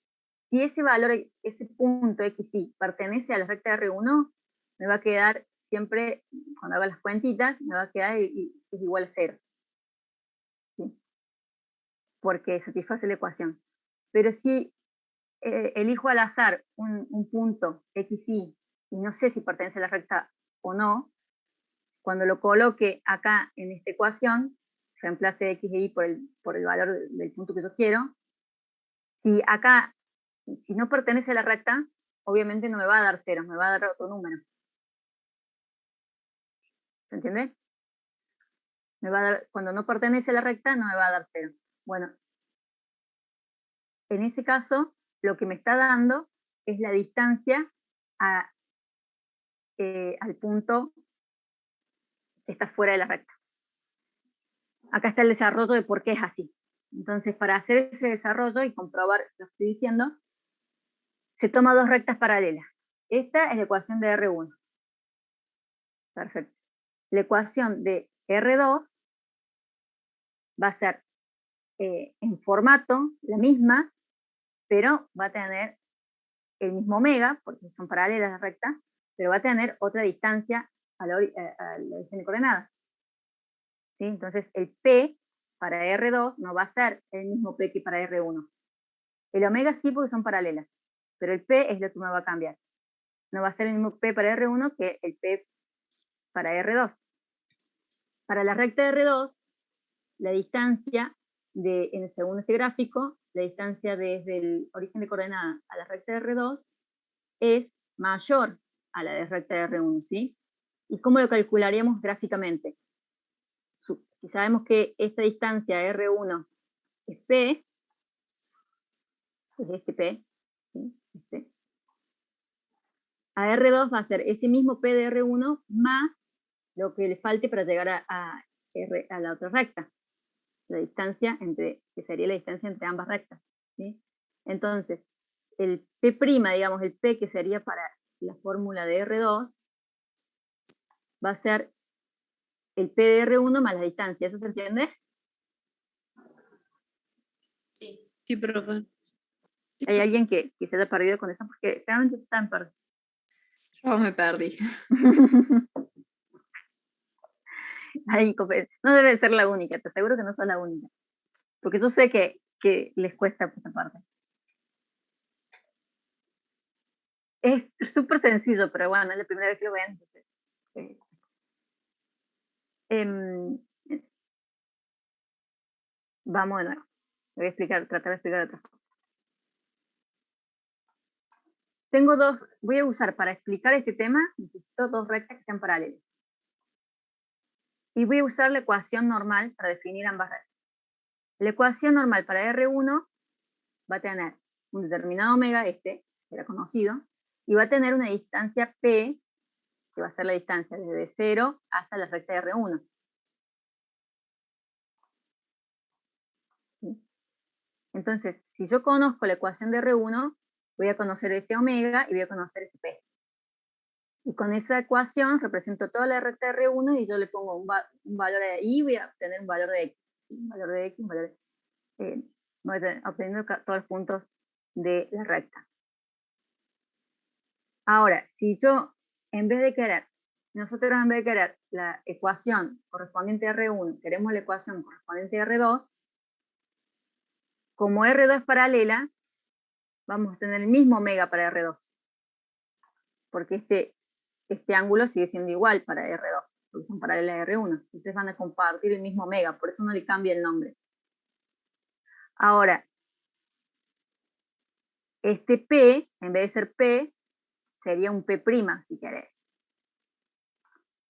si ese valor, ese punto XY pertenece a la recta R1, me va a quedar siempre, cuando haga las cuentitas, me va a quedar es igual a 0. ¿Sí? Porque satisface la ecuación. Pero si elijo al azar un punto XY y no sé si pertenece a la recta o no, cuando lo coloque acá en esta ecuación, reemplace X e Y por el valor del punto que yo quiero, si no pertenece a la recta, obviamente no me va a dar 0, me va a dar otro número. ¿Se entiende? Me va a dar, cuando no pertenece a la recta, no me va a dar 0. Bueno, en ese caso, lo que me está dando es la distancia al punto que está fuera de la recta. Acá está el desarrollo de por qué es así. Entonces, para hacer ese desarrollo y comprobar lo que estoy diciendo, se toma dos rectas paralelas. Esta es la ecuación de R1. Perfecto. La ecuación de R2 va a ser en formato la misma, pero va a tener el mismo omega, porque son paralelas las rectas, pero va a tener otra distancia a la origen de coordenadas. ¿Sí? Entonces el P para R2 no va a ser el mismo P que para R1. El omega sí, porque son paralelas, pero el P es lo que me va a cambiar. No va a ser el mismo P para R1 que el P para R2. Para la recta de R2, la distancia según este gráfico, la distancia desde el origen de coordenadas a la recta de R2 es mayor a la de recta de R1, ¿sí? ¿Y cómo lo calcularíamos gráficamente? Si sabemos que esta distancia R1 es P, es este P, ¿sí? Este. A R2 va a ser ese mismo P de R1 más lo que le falte para llegar a la otra recta. La distancia que sería la distancia entre ambas rectas, ¿sí? Entonces, el P', digamos, el P que sería para la fórmula de R2, va a ser el P de R1 más la distancia. ¿Eso se entiende? Sí. Sí, profe. ¿Hay alguien que se haya perdido con eso? Porque realmente están perdidos. Yo me perdí. No debe ser la única, te aseguro que no sos la única. Porque yo sé que les cuesta esta parte. Es súper sencillo, pero bueno, es la primera vez que lo ven. Entonces, vamos de nuevo. Voy a tratar de explicar otra cosa. Voy a usar para explicar este tema, necesito dos rectas que sean paralelas. Y voy a usar la ecuación normal para definir ambas rectas. La ecuación normal para R1 va a tener un determinado omega, que era conocido, y va a tener una distancia P, que va a ser la distancia desde 0 hasta la recta de R1. ¿Sí? Entonces, si yo conozco la ecuación de R1, voy a conocer este omega y voy a conocer este P. Y con esa ecuación represento toda la recta de R1 y yo le pongo un valor de y voy a obtener un valor de X. Un valor de X, un valor de... voy obteniendo todos los puntos de la recta. Ahora, si yo, nosotros en vez de querer la ecuación correspondiente a R1, queremos la ecuación correspondiente a R2, como R2 es paralela, vamos a tener el mismo omega para R2. Porque este ángulo sigue siendo igual para R2, porque son paralelas a R1. Entonces van a compartir el mismo omega, por eso no le cambia el nombre. Ahora, este P, en vez de ser P, sería un P', si querés.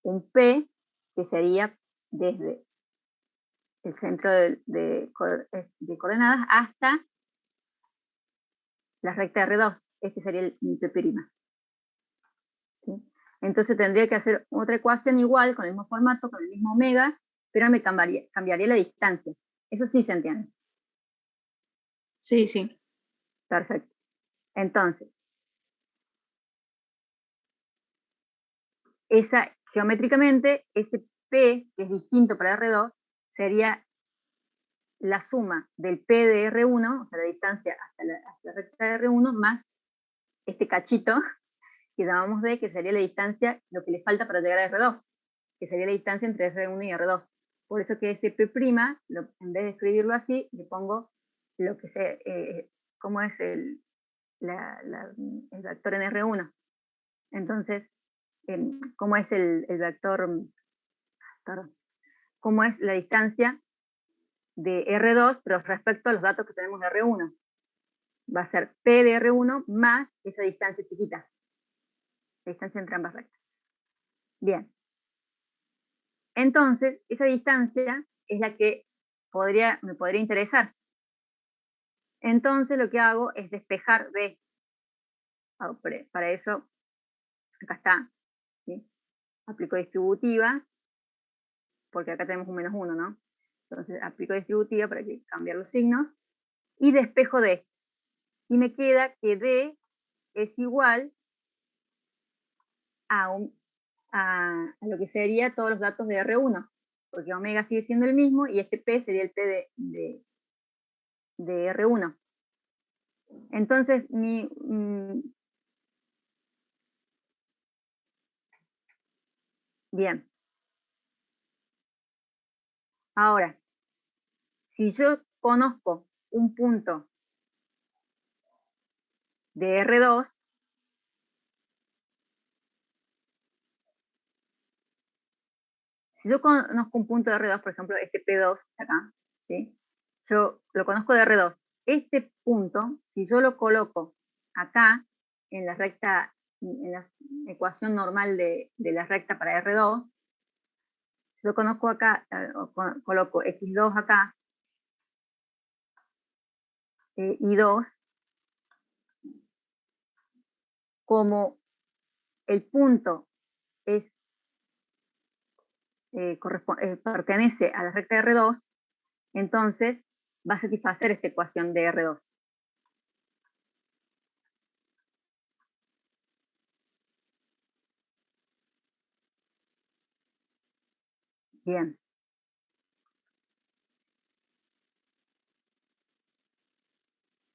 Un P que sería desde el centro de coordenadas hasta la recta R2. Este sería el P'. ¿Sí? Entonces tendría que hacer otra ecuación igual, con el mismo formato, con el mismo omega, pero me cambiaría la distancia. Eso sí se entiende. Sí, sí. Perfecto. Entonces, geométricamente, ese P, que es distinto para R2, sería la suma del P de R1, o sea, la distancia hasta la recta de R1, más este cachito, que llamamos D, que sería la distancia, lo que le falta para llegar a R2, que sería la distancia entre R1 y R2. Por eso que ese P', en vez de escribirlo así, le pongo lo que cómo es el vector en R1. Entonces, cómo es el vector, perdón, cómo es la distancia de R2, pero respecto a los datos que tenemos de R1. va a ser P de R1 más esa distancia chiquita, la distancia entre ambas rectas. Bien. Entonces, esa distancia es la que me podría interesar. Entonces, lo que hago es despejar B. Para eso, acá está, ¿sí? Aplico distributiva, porque acá tenemos un -1, ¿no? Entonces, aplico distributiva para cambiar los signos, y despejo D. Y me queda que D es igual a lo que sería todos los datos de R1, porque omega sigue siendo el mismo, y este P sería el P de R1. Entonces, bien. Ahora, si yo conozco un punto de R2, si yo conozco un punto de R2, por ejemplo, este P2 acá, ¿sí? Yo lo conozco de R2. Este punto, si yo lo coloco acá, en la recta, en la ecuación normal de la recta para R2, yo conozco acá, coloco X2 acá, y 2, como el punto pertenece a la recta de R2, entonces va a satisfacer esta ecuación de R2. Bien.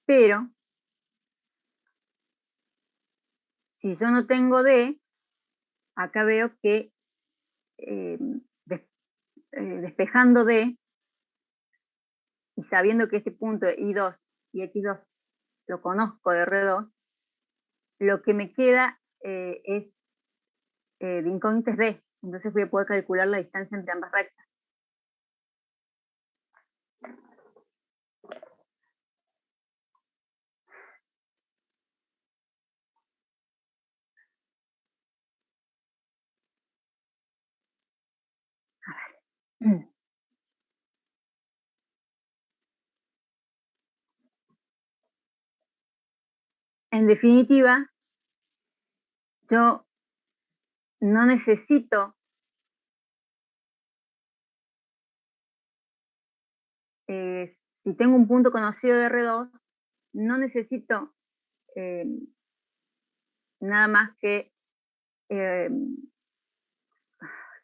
Pero, si yo no tengo D, acá veo que despejando D y sabiendo que este punto de I2 y X2 lo conozco de R2, lo que me queda es de incógnita es D. Entonces voy a poder calcular la distancia entre ambas rectas. A ver. En definitiva, yo no necesito si tengo un punto conocido de R2, no necesito nada más que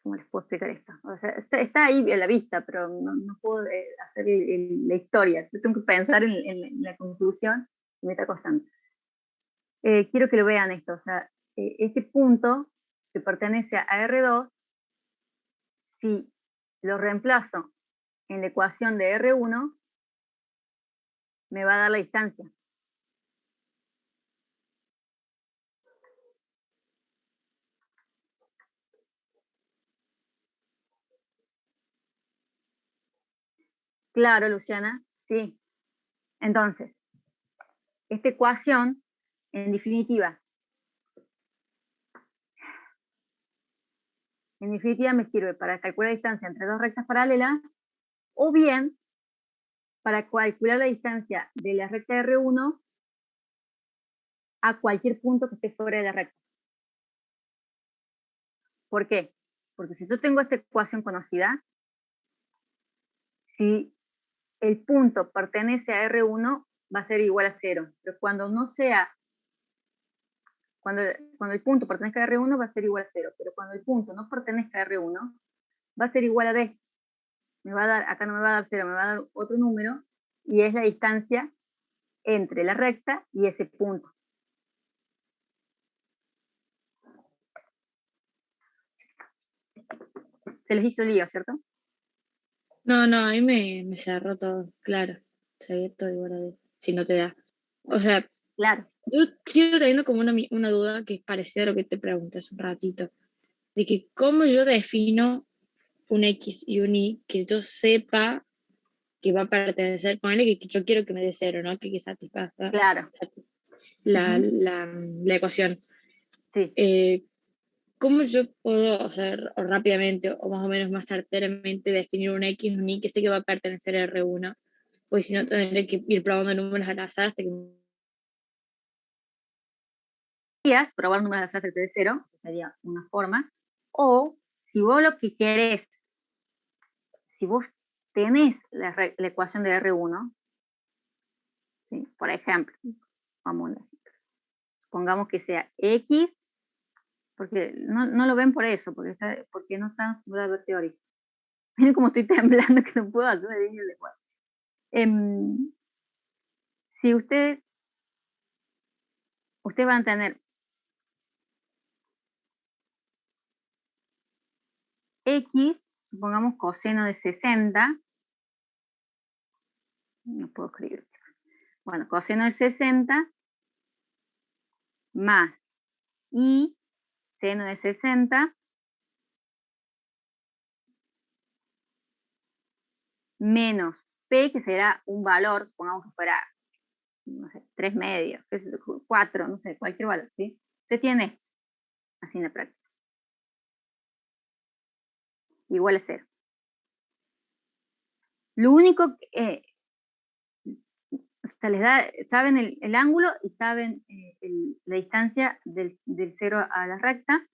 ¿cómo les puedo explicar esto? O sea, está ahí a la vista, pero no puedo hacer la historia. Yo tengo que pensar en la conclusión y me está costando. Quiero que lo vean esto. O sea, este punto que pertenece a R2, si lo reemplazo en la ecuación de R1, me va a dar la distancia. Claro, Luciana, sí. Entonces, esta ecuación, en definitiva, me sirve para calcular la distancia entre dos rectas paralelas, o bien para calcular la distancia de la recta R1 a cualquier punto que esté fuera de la recta. ¿Por qué? Porque si yo tengo esta ecuación conocida, si el punto pertenece a R1, va a ser igual a 0. Pero cuando no sea, cuando el punto pertenezca a R1, va a ser igual a 0. Pero cuando el punto no pertenezca a R1, va a ser igual a D. Acá no me va a dar 0, me va a dar otro número, y es la distancia entre la recta y ese punto. Se les hizo lío, ¿cierto? No, a mí me cerró todo, claro. Se ve todo igual a D, si no te da. O sea, claro. Yo sigo teniendo como una duda que es parecida a lo que te pregunté hace un ratito, de que cómo yo defino un X y un Y, que yo sepa que va a pertenecer, ponele que yo quiero que me dé 0, ¿no? Que satisfaga Claro. la, Ujú. la ecuación. Sí. ¿Cómo yo puedo, o sea, o rápidamente o más o menos más certeramente definir un X, un Y que sé que va a pertenecer a R1? Pues si no, tendré que ir probando números al azar hasta que... Probar números al azar de 0, esa sería una forma. O si vos lo que querés, si vos tenés la ecuación de R1, ¿sí? Por ejemplo, vamos a ver, pongamos que sea X, porque no lo ven por eso, porque no están acostumbrados a ver teórico. Miren cómo estoy temblando que no puedo hacer el lenguaje. Si ustedes van a tener X, supongamos coseno de 60, no puedo escribir. Bueno, coseno de 60 más Y seno de 60 menos P, que será un valor, supongamos que fuera, no sé, 3 medios, 4, no sé, cualquier valor, ¿sí? Usted tiene esto, así en la práctica. Igual a 0. Lo único que, o sea, les da, saben el ángulo y saben la distancia del 0 a la recta.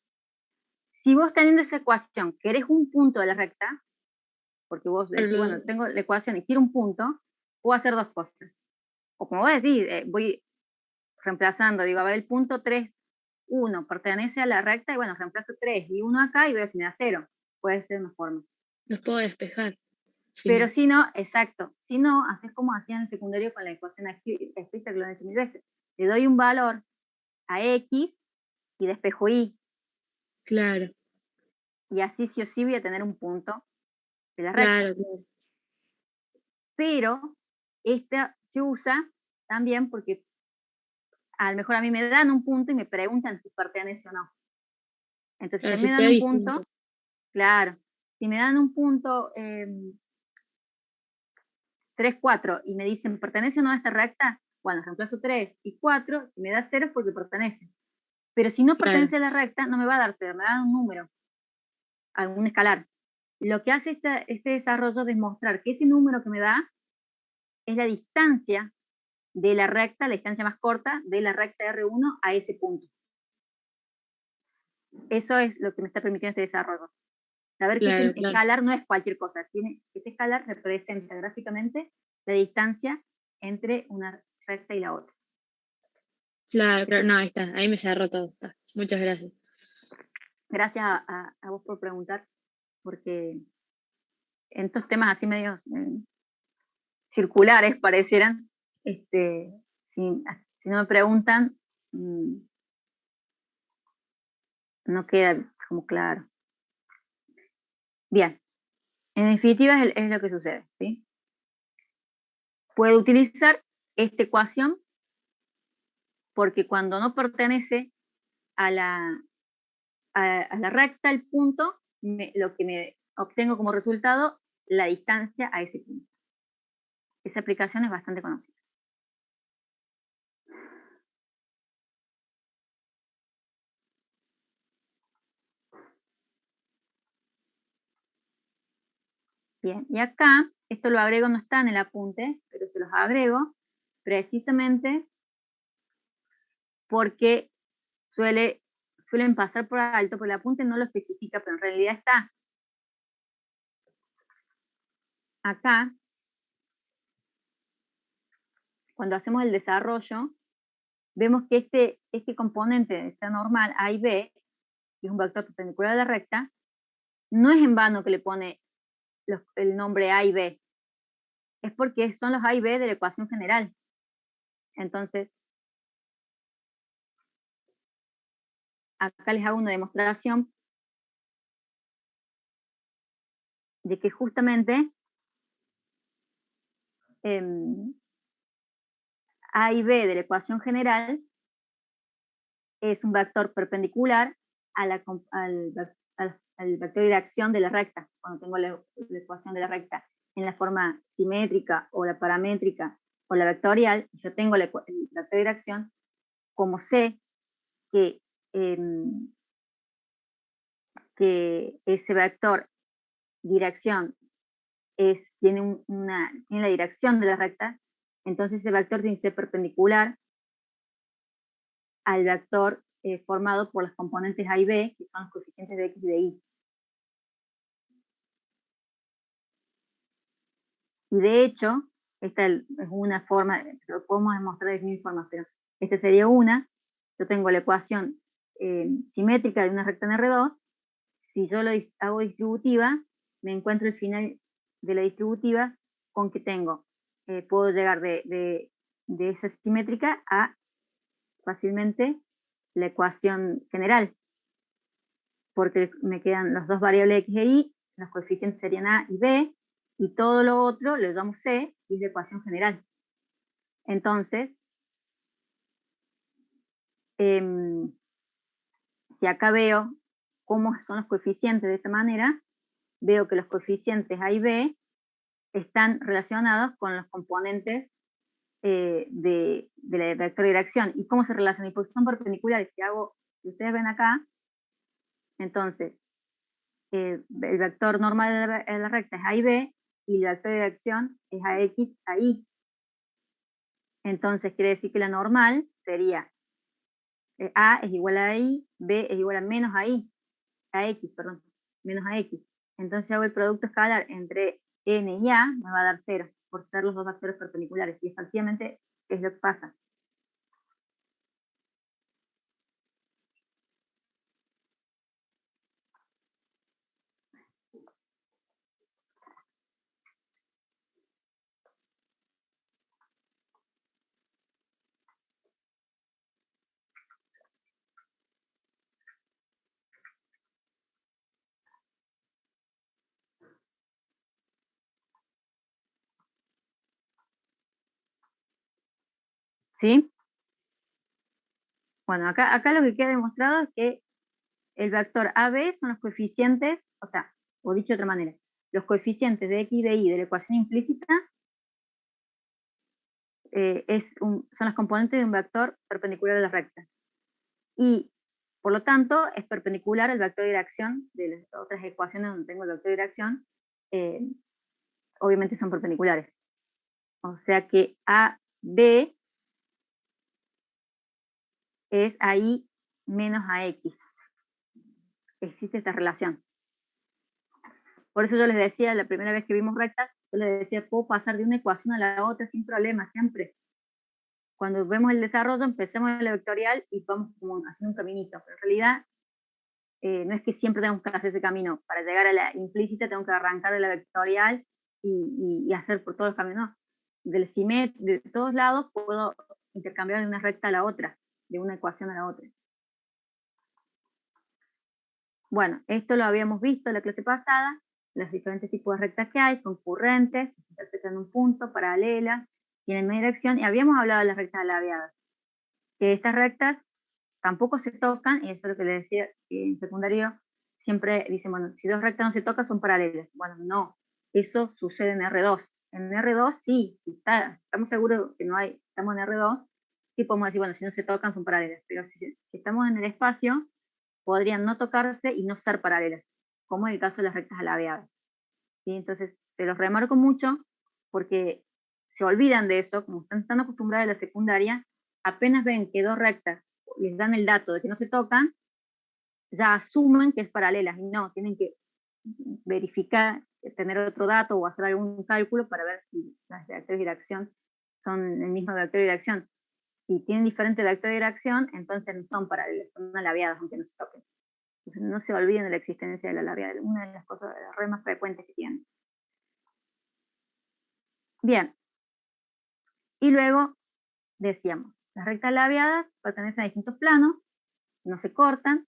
Si vos teniendo esa ecuación querés un punto de la recta, porque vos decís, bueno, tengo la ecuación y quiero un punto, puedo hacer dos cosas. O como vos decís, voy reemplazando, digo, a ver, el punto 3, 1 pertenece a la recta, y bueno, reemplazo 3 y 1 acá y veo si me da 0. Puede ser una forma. Los puedo despejar. Sí. Pero si no, exacto, si no, haces como hacían en el secundario con la ecuación escrita, que lo han hecho 1000 veces. Le doy un valor a X y despejo Y. Claro. Y así sí o sí voy a tener un punto de la recta. Claro, claro. Pero esta se usa también porque a lo mejor a mí me dan un punto y me preguntan si pertenece o no. Entonces, Claro, si me si dan te un distinto. punto, claro, si me dan un punto 3, 4 y me dicen, ¿pertenece o no a esta recta? Bueno, reemplazo 3 y 4, si me da 0 es porque pertenece. Pero si no Claro. pertenece a la recta, no me va a dar 0, me va a dar un número, algún escalar. Lo que hace este desarrollo es demostrar que ese número que me da es la distancia de la recta, la distancia más corta de la recta R1 a ese punto. Eso es lo que me está permitiendo este desarrollo. Saber que ese escalar no es cualquier cosa. Ese escalar representa gráficamente la distancia entre una recta y la otra. Claro, claro, no, ahí está, ahí me cerró todo. Está. Muchas gracias. Gracias a vos por preguntar, porque en estos temas así medios circulares parecieran, si no me preguntan, no queda como claro. Bien, en definitiva es lo que sucede, ¿sí? Puedo utilizar esta ecuación porque cuando no pertenece a la recta, el punto, lo que me obtengo como resultado, la distancia a ese punto. Esa aplicación es bastante conocida. Bien, y acá, esto lo agrego, no está en el apunte, pero se los agrego precisamente porque suelen pasar por alto, porque el apunte no lo especifica, pero en realidad está. Acá, cuando hacemos el desarrollo, vemos que este componente está normal, A y B, que es un vector perpendicular a la recta, no es en vano que le pone el nombre A y B, es porque son los A y B de la ecuación general. Entonces, acá les hago una demostración de que justamente A y B de la ecuación general es un vector perpendicular al vector de acción de la recta, cuando tengo la ecuación de la recta. en la forma simétrica o la paramétrica o la vectorial, y yo tengo el vector de dirección, como sé que ese vector dirección tiene la dirección de la recta, entonces ese vector tiene que ser perpendicular al vector formado por las componentes A y B, que son los coeficientes de X y de Y. Y de hecho, esta es una forma, lo podemos demostrar de mil formas, pero esta sería una. Yo tengo la ecuación simétrica de una recta en R2. Si yo lo hago distributiva, me encuentro el final de la distributiva con que tengo, puedo llegar de esa simétrica a fácilmente la ecuación general, porque me quedan las dos variables X e Y, los coeficientes serían A y B, y todo lo otro le damos C, y es la ecuación general. Entonces, si acá veo cómo son los coeficientes de esta manera, veo que los coeficientes A y B están relacionados con los componentes de la vector de dirección. ¿Y cómo se relacionan? Y porque son perpendiculares. Si ustedes ven acá, entonces, el vector normal de la recta es A y B, y el vector de dirección es AX a Y. Entonces quiere decir que la normal sería A es igual a Y, B es igual a menos a Y, a X, perdón, menos a X. Entonces hago el producto escalar entre N y A, me va a dar 0, por ser los dos vectores perpendiculares. Y efectivamente es lo que pasa. ¿Sí? Bueno, acá lo que queda demostrado es que el vector AB son los coeficientes, o dicho de otra manera, los coeficientes de X y de Y de la ecuación implícita son las componentes de un vector perpendicular a la recta. Y, por lo tanto, es perpendicular al vector de dirección de las otras ecuaciones donde tengo el vector de dirección, obviamente son perpendiculares. O sea que AB es AI menos AX. Existe esta relación. Por eso yo les decía, la primera vez que vimos rectas, yo les decía, puedo pasar de una ecuación a la otra sin problema, siempre. Cuando vemos el desarrollo, empecemos en la vectorial y vamos como haciendo un caminito. Pero en realidad, no es que siempre tenemos que hacer ese camino. Para llegar a la implícita tengo que arrancar de la vectorial y hacer por todos los caminos. No. De todos lados puedo intercambiar de una recta a la otra, de una ecuación a la otra. Bueno, esto lo habíamos visto en la clase pasada, los diferentes tipos de rectas que hay, concurrentes, que se interpretan en un punto, paralelas, tienen una dirección, y habíamos hablado de las rectas alabeadas, que estas rectas tampoco se tocan, y eso es lo que les decía en secundario, siempre dicen, bueno, si dos rectas no se tocan son paralelas. Bueno, no, eso sucede en R2. En R2 sí, estamos seguros que no hay, estamos en R2, sí podemos decir, bueno, si no se tocan son paralelas, pero si estamos en el espacio, podrían no tocarse y no ser paralelas, como en el caso de las rectas alabeadas. ¿Sí? Entonces, se los remarco mucho porque se olvidan de eso, como están tan acostumbrados a la secundaria, apenas ven que dos rectas les dan el dato de que no se tocan, ya asumen que es paralelas, y no, tienen que verificar, tener otro dato o hacer algún cálculo para ver si las vectores de dirección son el mismo vector de dirección. Si tienen diferente vector de dirección, entonces no son paralelas, son alabeadas, aunque no se toquen. Entonces no se olviden de la existencia de la alabeada, una de las cosas más frecuentes que tienen. Bien, y luego decíamos, las rectas alabeadas pertenecen a distintos planos, no se cortan,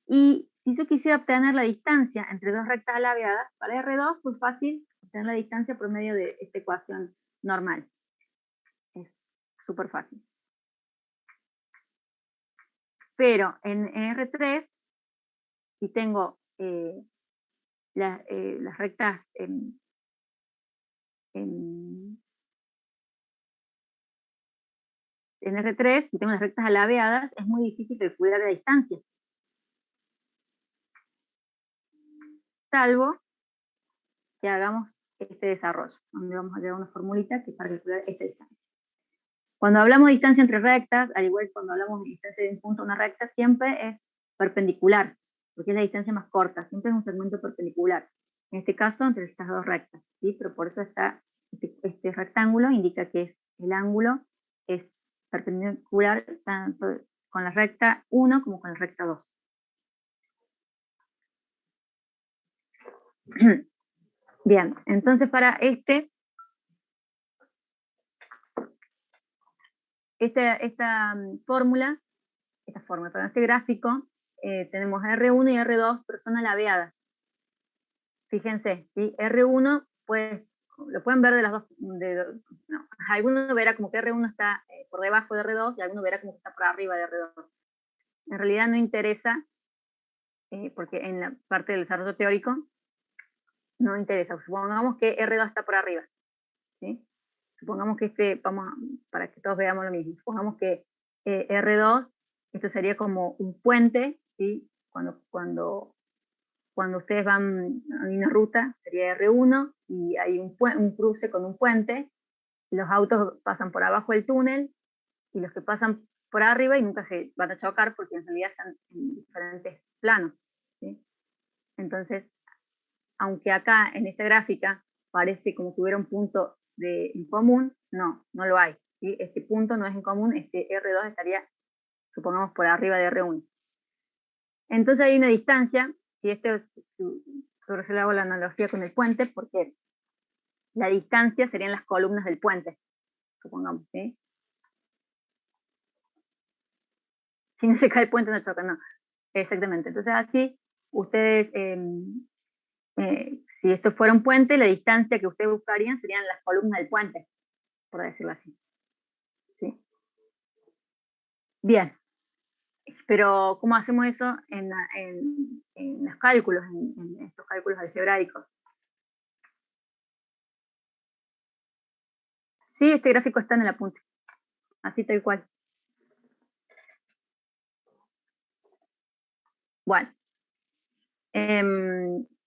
y si yo quisiera obtener la distancia entre dos rectas alabeadas, para R2 fue fácil obtener la distancia por medio de esta ecuación normal. Es súper fácil. Pero en R3, si tengo las rectas en R3, si tengo las rectas alabeadas, es muy difícil calcular la distancia. Salvo que hagamos este desarrollo, donde vamos a llevar una formulita que es para calcular esta distancia. Cuando hablamos de distancia entre rectas, al igual que cuando hablamos de distancia de un punto a una recta, siempre es perpendicular, porque es la distancia más corta, siempre es un segmento perpendicular. En este caso, entre estas dos rectas, ¿sí? Pero por eso está este rectángulo, indica que el ángulo es perpendicular tanto con la recta 1 como con la recta 2. Bien, entonces para esta fórmula, para este gráfico, tenemos R1 y R2, pero son alabeadas. Fíjense, ¿sí? R1, pues, lo pueden ver de las dos, no, alguno verá como que R1 está por debajo de R2 y alguno verá como que está por arriba de R2. En realidad no interesa, porque en la parte del desarrollo teórico no interesa. Supongamos que R2 está por arriba, ¿sí? Supongamos que para que todos veamos lo mismo, supongamos que R2, esto sería como un puente, ¿sí? Cuando ustedes van en una ruta, sería R1, y hay un cruce con un puente, los autos pasan por abajo del túnel, y los que pasan por arriba y nunca se van a chocar porque en realidad están en diferentes planos, ¿sí? Entonces, aunque acá en esta gráfica parece como que hubiera un punto en común, no lo hay, ¿sí? Este punto no es en común, este R2 estaría, supongamos, por arriba de R1. Entonces hay una distancia, y sobre eso le hago la analogía con el puente, porque la distancia serían las columnas del puente, supongamos, ¿sí? Si no se cae el puente no choca, no. Exactamente. Entonces así, ustedes, si esto fuera un puente, la distancia que ustedes buscarían serían las columnas del puente, por decirlo así. ¿Sí? Bien. Pero, ¿cómo hacemos eso en los cálculos, en estos cálculos algebraicos? Sí, este gráfico está en el apunte. Así tal cual. Bueno.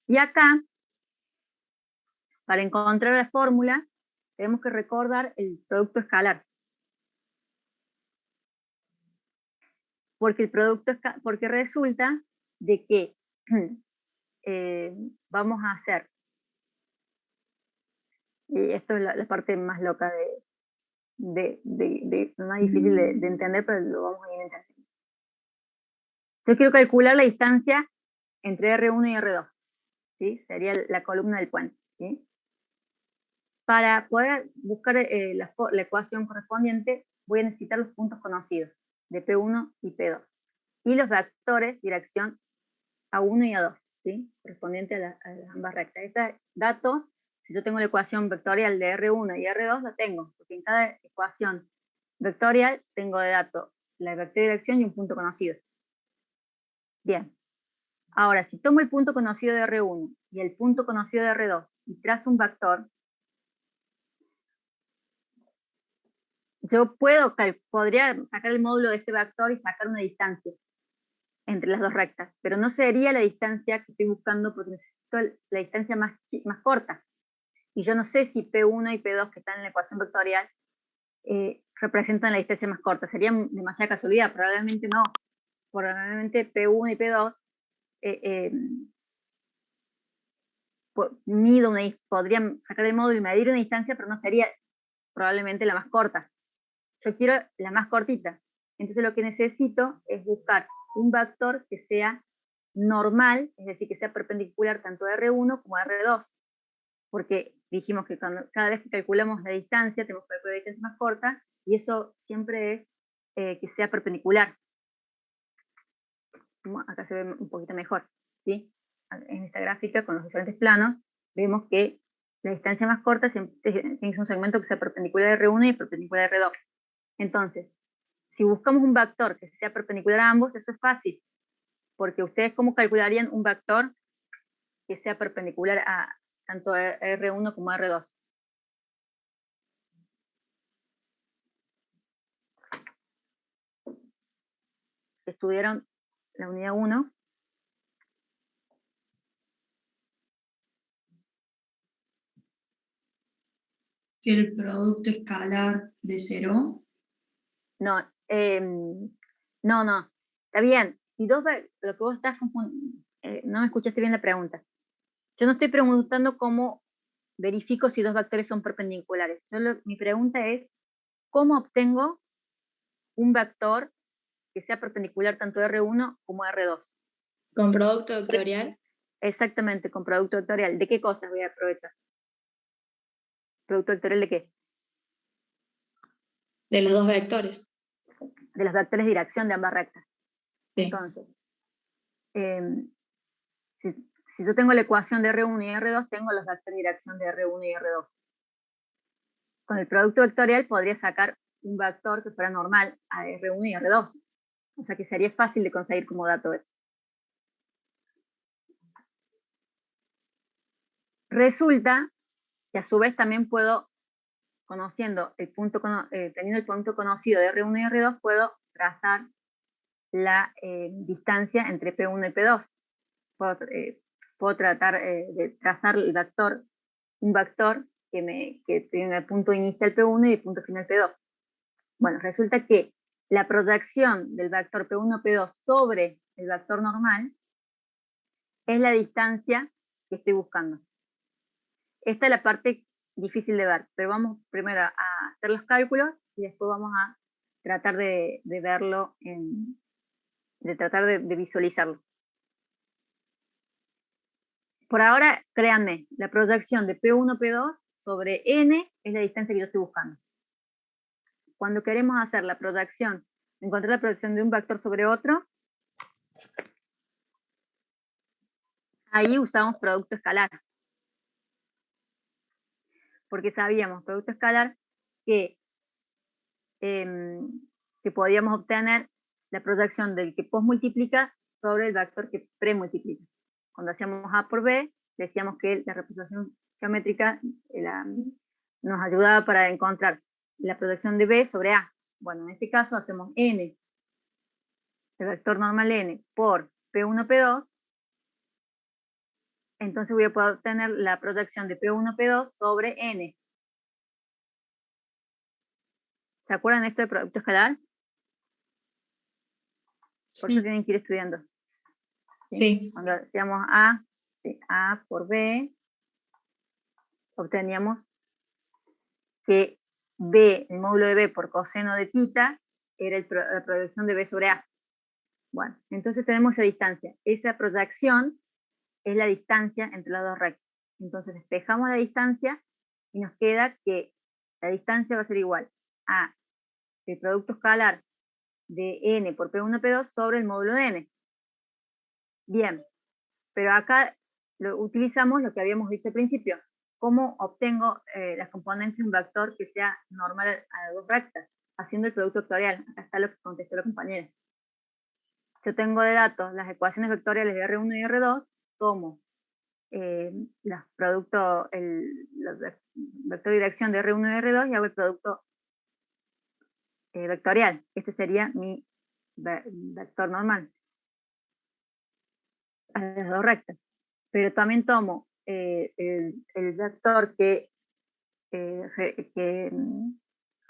Y acá, para encontrar la fórmula, tenemos que recordar el producto escalar. Porque resulta de que vamos a hacer, y esto es la parte más loca más difícil de entender, pero lo vamos a ir entendiendo. Yo quiero calcular la distancia entre R1 y R2, ¿sí? Sería la columna del puente, ¿sí? Para poder buscar la ecuación correspondiente, voy a necesitar los puntos conocidos de P1 y P2 y los vectores dirección A1 y A2, ¿sí? Correspondiente a ambas rectas. Estos datos, si yo tengo la ecuación vectorial de R1 y R2, la tengo, porque en cada ecuación vectorial tengo de dato la vector de dirección y un punto conocido. Bien. Ahora, si tomo el punto conocido de R1 y el punto conocido de R2 y trazo un vector, yo podría sacar el módulo de este vector y sacar una distancia entre las dos rectas, pero no sería la distancia que estoy buscando porque necesito la distancia más corta. Y yo no sé si P1 y P2 que están en la ecuación vectorial representan la distancia más corta. Sería demasiada casualidad, probablemente no. Probablemente P1 y P2 podrían sacar el módulo y medir una distancia, pero no sería probablemente la más corta. Yo quiero la más cortita. Entonces lo que necesito es buscar un vector que sea normal, es decir, que sea perpendicular tanto a R1 como a R2. Porque dijimos que cada vez que calculamos la distancia, tenemos que calcular la distancia más corta, y eso siempre es que sea perpendicular. Acá se ve un poquito mejor, ¿sí? En esta gráfica, con los diferentes planos, vemos que la distancia más corta tiene que ser un segmento que sea perpendicular a R1 y perpendicular a R2. Entonces, si buscamos un vector que sea perpendicular a ambos, eso es fácil, porque ustedes ¿cómo calcularían un vector que sea perpendicular a tanto a R1 como a R2? que estudiaron la unidad 1. Que el producto escalar de 0. No, no, está bien. Si lo que vos estás no me escuchaste bien la pregunta. Yo no estoy preguntando cómo verifico si dos vectores son perpendiculares. Mi pregunta es, ¿cómo obtengo un vector que sea perpendicular tanto a R1 como a R2? ¿Con producto vectorial? Exactamente, con producto vectorial. ¿De qué cosas voy a aprovechar? ¿Producto vectorial de qué? De los dos vectores. De los vectores de dirección de ambas rectas. Sí. Entonces, si yo tengo la ecuación de R1 y R2, tengo los vectores de dirección de R1 y R2. Con el producto vectorial podría sacar un vector que fuera normal a R1 y R2. O sea que sería fácil de conseguir como dato eso. Resulta que a su vez también puedo, teniendo el punto conocido de R1 y R2, puedo trazar la distancia entre P1 y P2. Puedo tratar de trazar un vector que tenga el punto inicial P1 y el punto final P2. Bueno, resulta que la proyección del vector P1, P2 sobre el vector normal es la distancia que estoy buscando. Esta es la parte difícil de ver, pero vamos primero a hacer los cálculos y después vamos a tratar de verlo, de tratar de visualizarlo. Por ahora, créanme, la proyección de P1, P2 sobre N es la distancia que yo estoy buscando. Cuando queremos hacer la proyección, encontrar la proyección de un vector sobre otro, ahí usamos producto escalar. Porque sabíamos, producto escalar, que podíamos obtener la proyección del que posmultiplica sobre el vector que premultiplica. Cuando hacíamos A por B, decíamos que la representación geométrica nos ayudaba para encontrar la proyección de B sobre A. Bueno, en este caso hacemos N, el vector normal N, por P1, P2, entonces voy a poder obtener la proyección de P1, P2 sobre N. ¿Se acuerdan de esto de producto escalar? Por eso tienen que ir estudiando. Sí. Cuando hacíamos A, A por B, obteníamos que B, el módulo de B por coseno de θ, era la proyección de B sobre A. Bueno, entonces tenemos esa distancia. Esa proyección es la distancia entre las dos rectas. Entonces despejamos la distancia y nos queda que la distancia va a ser igual a el producto escalar de N por P1, P2 sobre el módulo de N. Bien, pero acá utilizamos lo que habíamos dicho al principio. ¿Cómo obtengo las componentes de un vector que sea normal a dos rectas? Haciendo el producto vectorial. Acá está lo que contestó la compañera. Yo tengo de datos las ecuaciones vectoriales de R1 y R2, tomo los productos, los vector de dirección de R1 y R2 y hago el producto vectorial. Este sería mi vector normal a las dos rectas. Pero también tomo el vector que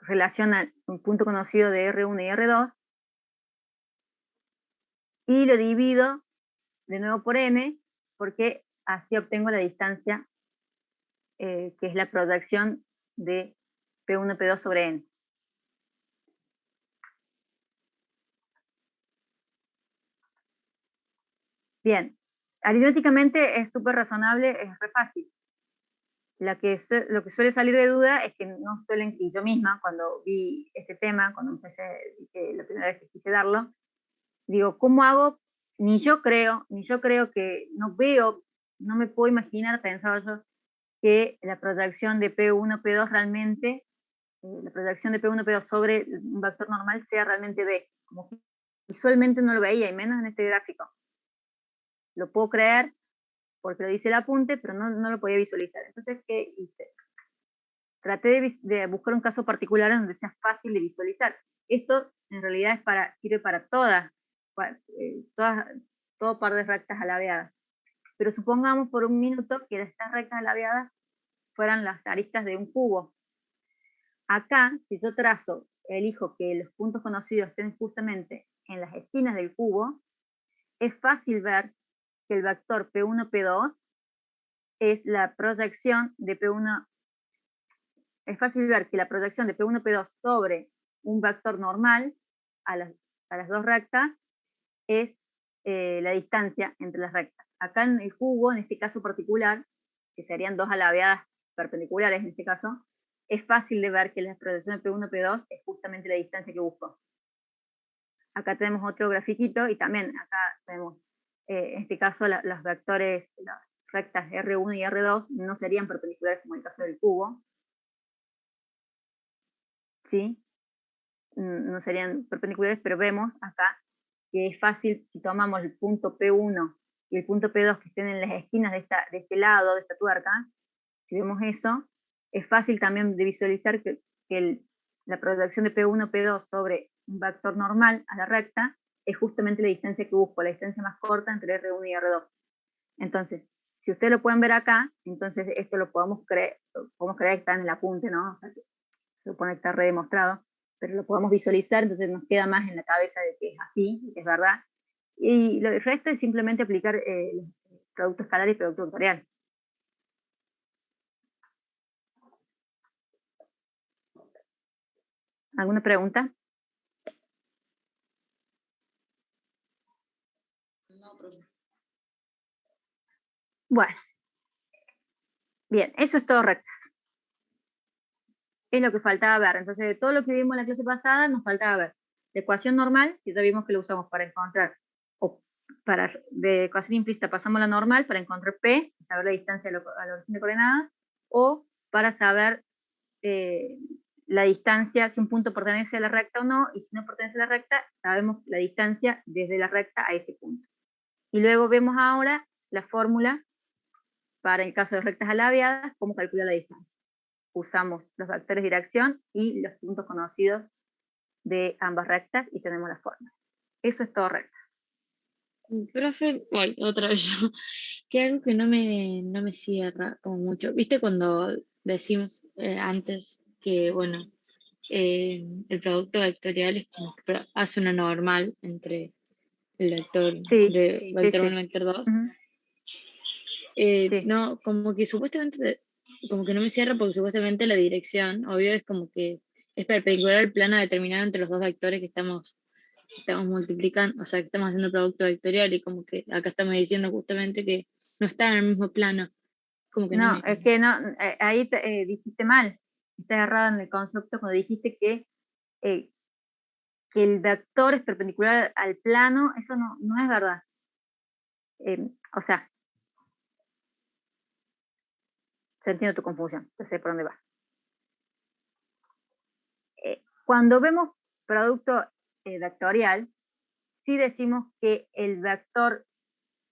relaciona un punto conocido de R1 y R2 y lo divido de nuevo por N, porque así obtengo la distancia que es la proyección de P1, P2 sobre N. Bien, aritméticamente es súper razonable, es re fácil. Lo que suele salir de duda es que no suelen, y yo misma cuando vi este tema, cuando empecé, la primera vez que quise darlo, digo, ¿cómo hago? Ni yo creo que, no me puedo imaginar, pensaba yo, que la proyección de P1, P2 realmente, la proyección de P1, P2 sobre un vector normal sea realmente B. Como que visualmente no lo veía, y menos en este gráfico. Lo puedo creer porque lo dice el apunte, pero no lo podía visualizar. Entonces, ¿qué hice? Traté de buscar un caso particular en donde sea fácil de visualizar. Esto en realidad sirve para todas todo par de rectas alabeadas. Pero supongamos por un minuto que estas rectas alabeadas fueran las aristas de un cubo. Acá, si yo elijo que los puntos conocidos estén justamente en las esquinas del cubo, es fácil ver que el vector P1, P2 es la proyección de P1. Es fácil ver que la proyección de P1, P2 sobre un vector normal a las dos rectas es la distancia entre las rectas. Acá en el cubo, en este caso particular, que serían dos alabeadas perpendiculares en este caso, es fácil de ver que la proyección de P1, P2 es justamente la distancia que busco. Acá tenemos otro grafiquito y también acá tenemos, en este caso, los vectores, las rectas R1 y R2 no serían perpendiculares como en el caso del cubo. ¿Sí? No serían perpendiculares, pero vemos acá que es fácil, si tomamos el punto P1 y el punto P2 que estén en las esquinas de este lado, de esta tuerca, si vemos eso, es fácil también de visualizar que la proyección de P1, P2 sobre un vector normal a la recta es justamente la distancia que busco, la distancia más corta entre R1 y R2. Entonces, si ustedes lo pueden ver acá, entonces esto lo podemos creer que está en el apunte, ¿no? O sea, se supone que está redemostrado, pero lo podemos visualizar, entonces nos queda más en la cabeza de que es así, que es verdad. Y el resto es simplemente aplicar producto escalar y producto vectorial. ¿Alguna pregunta? No, profe. Bueno. Bien, eso es todo rectas. Es lo que faltaba ver. Entonces, de todo lo que vimos en la clase pasada, nos faltaba ver la ecuación normal, que ya vimos que lo usamos para encontrar, de ecuación implícita pasamos a la normal para encontrar P, saber la distancia a la origen de coordenadas, o para saber la distancia, si un punto pertenece a la recta o no, y si no pertenece a la recta, sabemos la distancia desde la recta a ese punto. Y luego vemos ahora la fórmula para el caso de rectas alabeadas, cómo calcular la distancia. Usamos los vectores de dirección y los puntos conocidos de ambas rectas y tenemos la fórmula. Eso es todo recta. Profe, otra vez yo, que algo que no me cierra como mucho. ¿Viste cuando decimos antes que, bueno, el producto vectorial es como que hace una normal entre el vector de vector 1 y vector 2? No, como que supuestamente, como que no me cierra porque supuestamente la dirección, obvio, es como que es perpendicular al plano determinado entre los dos vectores que estamos multiplicando, o sea, que estamos haciendo producto vectorial, y como que acá estamos diciendo justamente que no está en el mismo plano. Como que no, es que no, ahí dijiste mal, estás errado en el concepto cuando dijiste que el vector es perpendicular al plano. Eso no es verdad. O sea, se entiende tu confusión, no sé por dónde va. Cuando vemos producto vectorial, sí decimos que el vector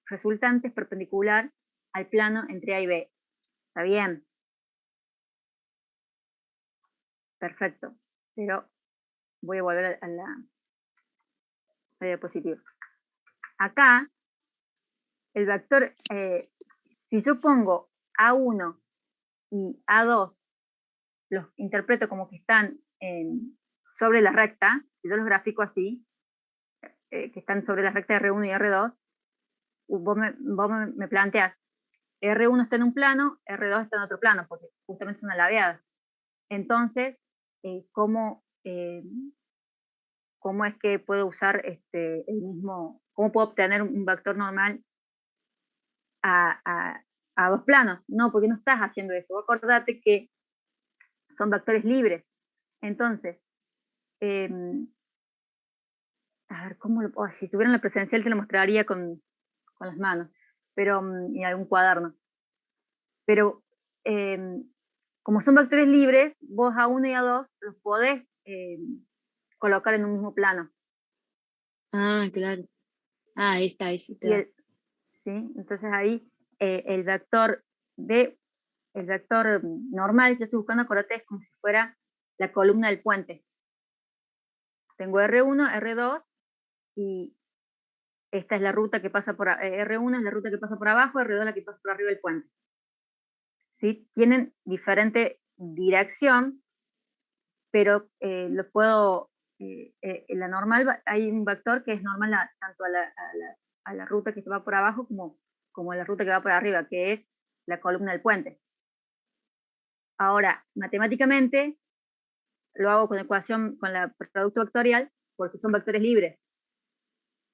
resultante es perpendicular al plano entre A y B. ¿Está bien? Perfecto. Pero voy a volver a la diapositiva. Acá, el vector, si yo pongo A1 y A2, los interpreto como que están sobre la recta, si yo los grafico así, que están sobre la recta R1 y R2, vos me planteas, R1 está en un plano, R2 está en otro plano, porque justamente son alabeadas. Entonces, ¿cómo es que puedo usar el mismo, cómo puedo obtener un vector normal a dos planos? No, porque no estás haciendo eso. Acordate que son vectores libres. Entonces, a ver, si estuviera en la presencial te lo mostraría con las manos, pero y algún cuaderno. Pero como son vectores libres, vos A1 y A2 los podés colocar en un mismo plano. Ah, claro. Ah, ahí está, ¿sí? Entonces ahí el vector normal que yo estoy buscando, acordate, es como si fuera la columna del puente. Tengo R1, R2 y esta es la ruta que pasa por, R1 es la ruta que pasa por abajo, R2 es la que pasa por arriba del puente. ¿Sí? Tienen diferente dirección, pero lo puedo, la normal, hay un vector que es normal tanto a la ruta que va por abajo como a la ruta que va por arriba, que es la columna del puente. Ahora, matemáticamente, lo hago con ecuación, con el producto vectorial, porque son vectores libres.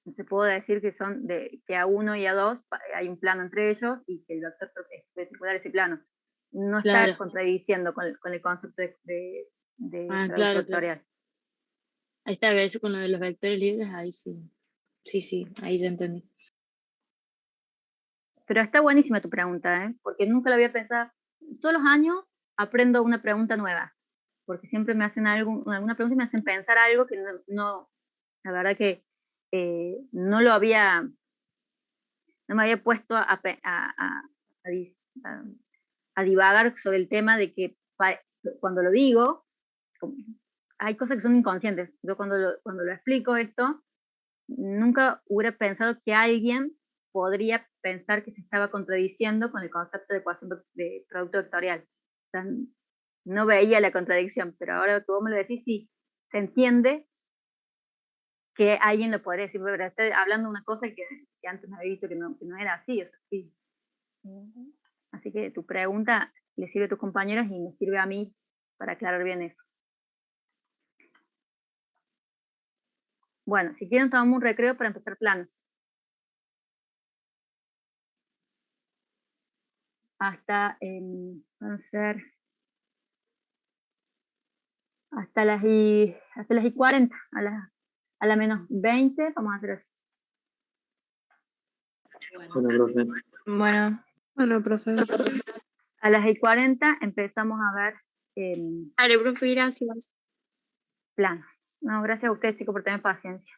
Entonces puedo decir que son que A1 y A2 hay un plano entre ellos y que el vector es perpendicular a ese plano. No Claro. está contradiciendo con el concepto de producto Claro. vectorial. Ahí está, eso con lo de los vectores libres, ahí sí. Sí, ahí ya entendí. Pero está buenísima tu pregunta, porque nunca la había pensado. Todos los años aprendo una pregunta nueva, porque siempre me hacen alguna pregunta y me hacen pensar algo que no la verdad que no me había puesto a divagar sobre el tema de que cuando lo digo, hay cosas que son inconscientes. Yo cuando lo explico esto, nunca hubiera pensado que alguien podría pensar que se estaba contradiciendo con el concepto de ecuación de producto vectorial. O sea, no veía la contradicción, pero ahora que vos me lo decís, sí, se entiende que alguien lo podría decir, pero estoy hablando de una cosa que antes me había dicho que no era así, es así. Así que tu pregunta le sirve a tus compañeros y me sirve a mí para aclarar bien eso. Bueno, si quieren tomamos un recreo para empezar planos. Hasta, van a ser, hasta las y 40, a la menos 20, vamos a hacer así. Bueno, profe. Bueno, profe. A las y 40 empezamos a ver Dale, profe, gracias. planos. No, gracias a ustedes, chicos, por tener paciencia.